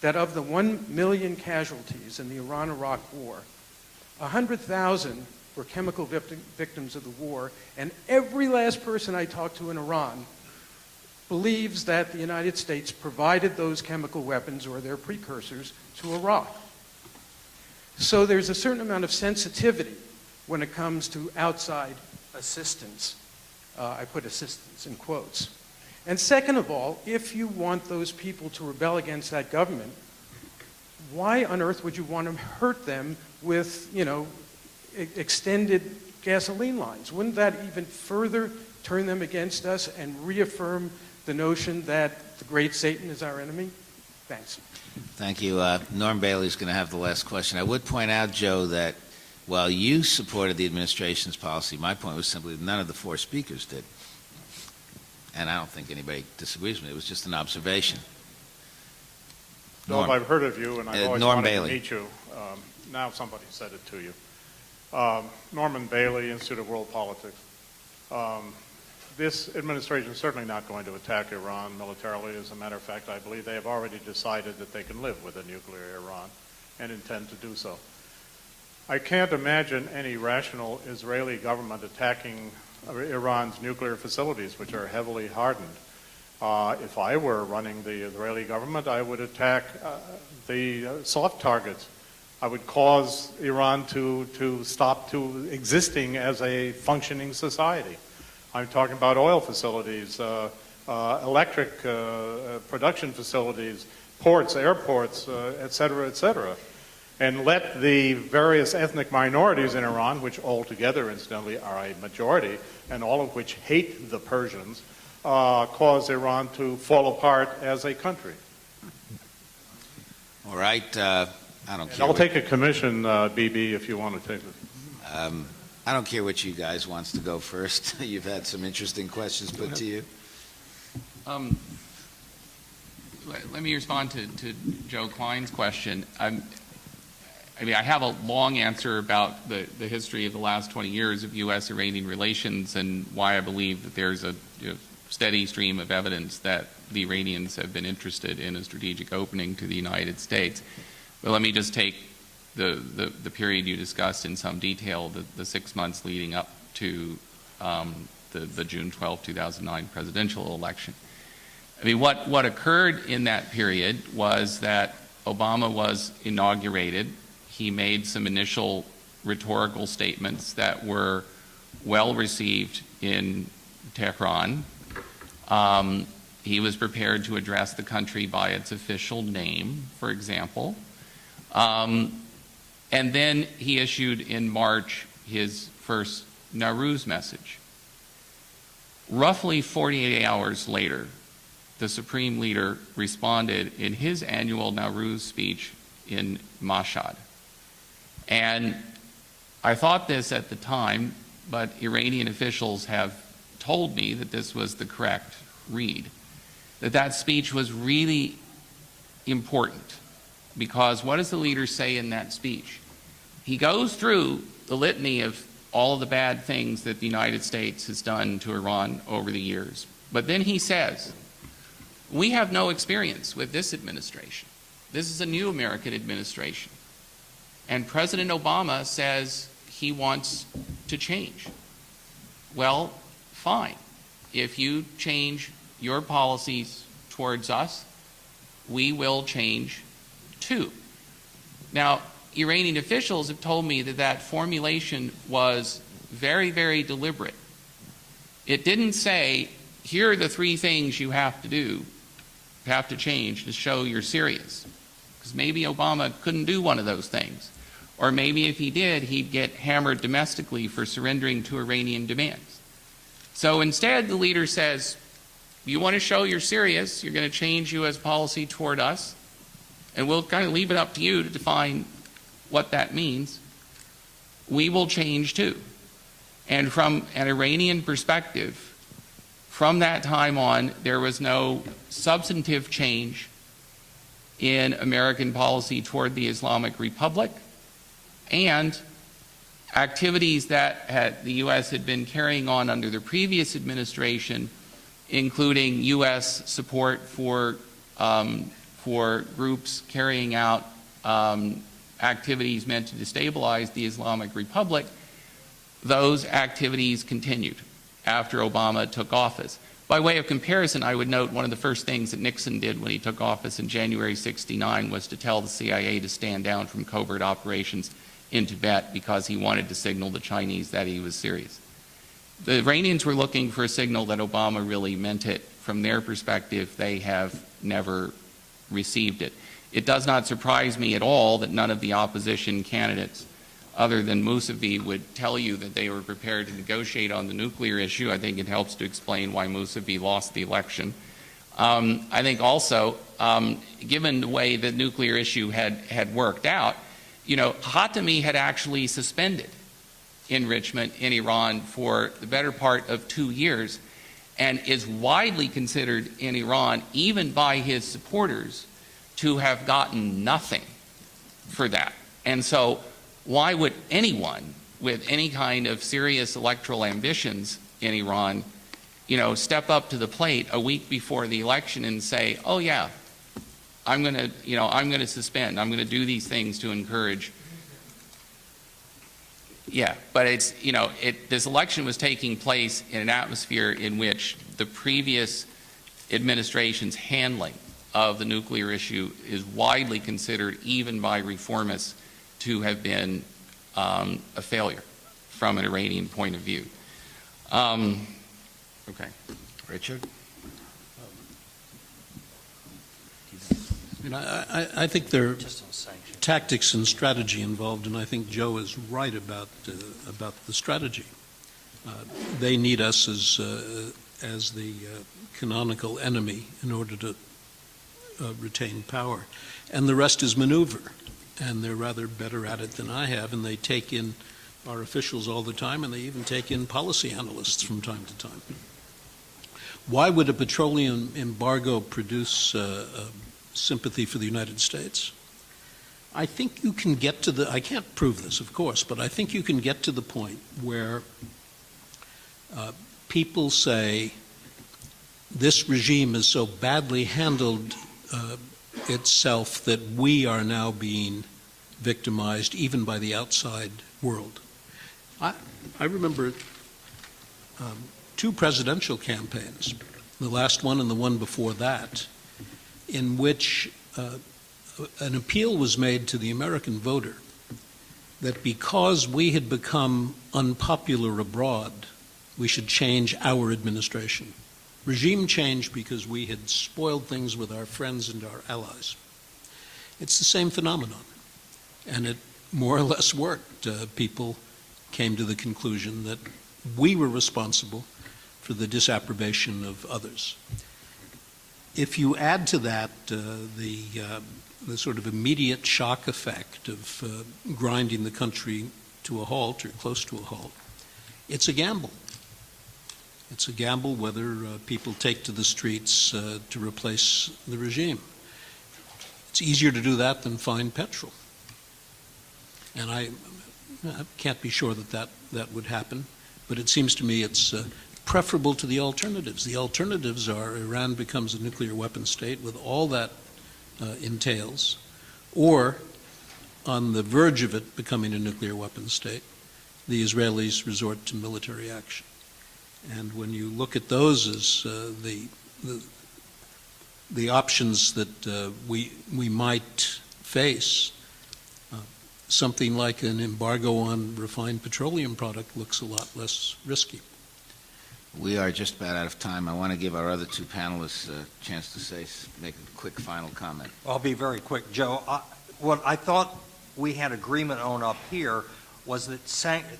that of the 1 million casualties in the Iran-Iraq war, 100,000 were chemical victims of the war, and every last person I talked to in Iran believes that the United States provided those chemical weapons or their precursors to Iraq. So there's a certain amount of sensitivity when it comes to outside assistance. I put assistance in quotes. And second of all, if you want those people to rebel against that government, why on earth would you want to hurt them with, extended gasoline lines? Wouldn't that even further turn them against us and reaffirm the notion that the great Satan is our enemy? Thanks. Thank you. Norm Bailey's going to have the last question. I would point out, Joe, that while you supported the administration's policy, my point was simply that none of the four speakers did. And I don't think anybody disagrees with me. It was just an observation. Dov, I've heard of you, and I've always Norm wanted Bailey. to meet you. Now somebody said it to you. Norman Bailey, Institute of World Politics. This administration is certainly not going to attack Iran militarily. As a matter of fact, I believe they have already decided that they can live with a nuclear Iran and intend to do so. I can't imagine any rational Israeli government attacking Iran's nuclear facilities, which are heavily hardened. If I were running the Israeli government, I would attack the soft targets. I would cause Iran to stop to existing as a functioning society. I'm talking about oil facilities, electric production facilities, ports, airports, et cetera, and let the various ethnic minorities in Iran, which altogether, incidentally, are a majority, and all of which hate the Persians, cause Iran to fall apart as a country. All right. I don't care. I'll take a commission, BB, if you want to take it. I don't care which you guys wants to go first. You've had some interesting questions put to you. Let me respond to Joe Klein's question. I have a long answer about the history of the last 20 years of U.S.-Iranian relations and why I believe that there's a steady stream of evidence that the Iranians have been interested in a strategic opening to the United States. But let me just take the period you discussed in some detail, the 6 months leading up to the June 12, 2009 presidential election. What occurred in that period was that Obama was inaugurated. He made some initial rhetorical statements that were well received in Tehran. He was prepared to address the country by its official name, for example. And then he issued in March his first Nowruz message. Roughly 48 hours later, the Supreme Leader responded in his annual Nowruz speech in Mashhad. And I thought this at the time, but Iranian officials have told me that this was the correct read, that speech was really important. Because what does the leader say in that speech? He goes through the litany of all the bad things that the United States has done to Iran over the years. But then he says, we have no experience with this administration. This is a new American administration. And President Obama says he wants to change. Well, fine. If you change your policies towards us, we will change too. Now, Iranian officials have told me that that formulation was very, very deliberate. It didn't say, here are the 3 things you have to do, have to change to show you're serious. Because maybe Obama couldn't do one of those things. Or maybe if he did, he'd get hammered domestically for surrendering to Iranian demands. So instead, the leader says, you want to show you're serious, you're going to change U.S. policy toward us, and we'll kind of leave it up to you to define what that means. We will change too. And from an Iranian perspective, from that time on, there was no substantive change in American policy toward the Islamic Republic, and activities that the U.S. had been carrying on under the previous administration, including U.S. support for groups carrying out activities meant to destabilize the Islamic Republic, those activities continued after Obama took office. By way of comparison, I would note one of the first things that Nixon did when he took office in January '69 was to tell the CIA to stand down from covert operations in Tibet because he wanted to signal the Chinese that he was serious. The Iranians were looking for a signal that Obama really meant it. From their perspective, they have never received it. It does not surprise me at all that none of the opposition candidates, other than Mousavi, would tell you that they were prepared to negotiate on the nuclear issue. I think it helps to explain why Mousavi lost the election. I think also, given the way the nuclear issue had worked out, Khatami had actually suspended enrichment in Iran for the better part of 2 years, and is widely considered in Iran, even by his supporters, to have gotten nothing for that. And so why would anyone with any kind of serious electoral ambitions in Iran, step up to the plate a week before the election and say, oh yeah, I'm going to suspend, I'm going to do these things to encourage. Yeah, but it's, this election was taking place in an atmosphere in which the previous administration's handling of the nuclear issue is widely considered, even by reformists, to have been a failure from an Iranian point of view. Okay. Richard? I think there are tactics and strategy involved, and I think Joe is right about the strategy. They need us as the canonical enemy in order to retain power, and the rest is maneuver. And they're rather better at it than I have, and they take in our officials all the time, and they even take in policy analysts from time to time. Why would a petroleum embargo produce sympathy for the United States? I think you can get to I can't prove this, of course, but I think you can get to the point where people say this regime is so badly handled itself that we are now being victimized even by the outside world. I remember 2 presidential campaigns, the last one and the one before that, in which an appeal was made to the American voter that because we had become unpopular abroad, we should change our administration. Regime change because we had spoiled things with our friends and our allies. It's the same phenomenon, and it more or less worked. People came to the conclusion that we were responsible for the disapprobation of others. If you add to that the sort of immediate shock effect of grinding the country to a halt or close to a halt, it's a gamble. It's a gamble whether people take to the streets to replace the regime. It's easier to do that than find petrol. And I can't be sure that would happen, but it seems to me it's preferable to the alternatives. The alternatives are Iran becomes a nuclear weapon state with all that entails, or on the verge of it becoming a nuclear weapon state, the Israelis resort to military action. And when you look at those as the options that we might face, something like an embargo on refined petroleum product looks a lot less risky. We are just about out of time. I want to give our other two panelists a chance to make a quick final comment. I'll be very quick, Joe. What I thought we had agreement on up here was that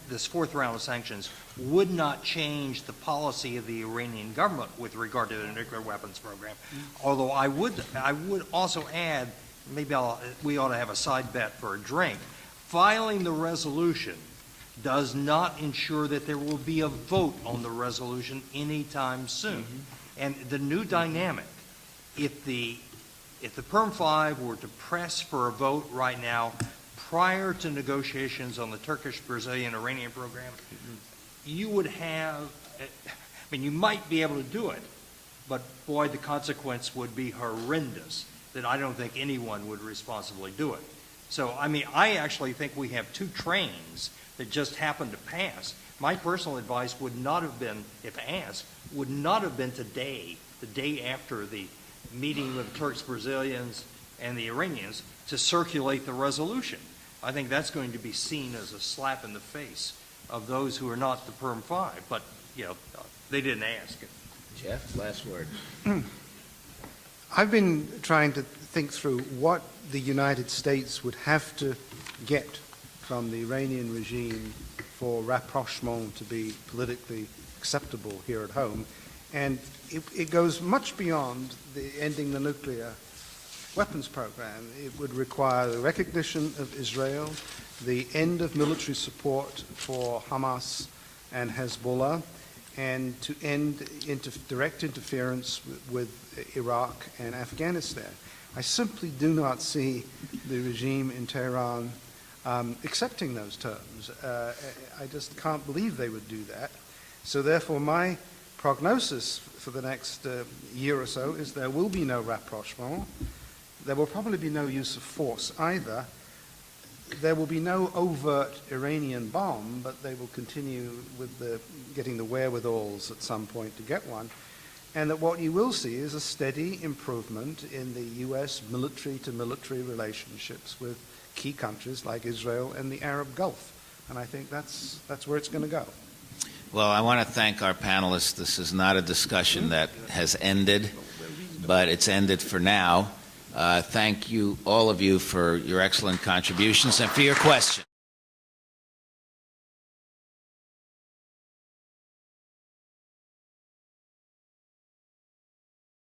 this fourth round of sanctions would not change the policy of the Iranian government with regard to the nuclear weapons program. Although I would also add, maybe we ought to have a side bet for a drink. Filing the resolution does not ensure that there will be a vote on the resolution anytime soon. And the new dynamic, if the Perm 5 were to press for a vote right now prior to negotiations on the Turkish, Brazilian, Iranian program, you would have, you might be able to do it, but boy, the consequence would be horrendous that I don't think anyone would responsibly do it. So, I actually think we have two trains that just happened to pass. My personal advice would not have been, if asked, would not have been today, the day after the meeting with the Turks, Brazilians, and the Iranians, to circulate the resolution. I think that's going to be seen as a slap in the face of those who are not the Perm 5, but, they didn't ask. Jeff, last word. I've been trying to think through what the United States would have to get from the Iranian regime for rapprochement to be politically acceptable here at home. And it goes much beyond ending the nuclear weapons program. It would require the recognition of Israel, the end of military support for Hamas and Hezbollah, and to end direct interference with Iraq and Afghanistan. I simply do not see the regime in Tehran accepting those terms. I just can't believe they would do that. So therefore, my prognosis for the next year or so is there will be no rapprochement. There will probably be no use of force either. There will be no overt Iranian bomb, but they will continue with getting the wherewithals at some point to get one. And that what you will see is a steady improvement in the U.S. military-to-military relationships with key countries like Israel and the Arab Gulf. And I think that's where it's going to go. Well, I want to thank our panelists. This is not a discussion that has ended, but it's ended for now. Thank you, all of you, for your excellent contributions and for your questions.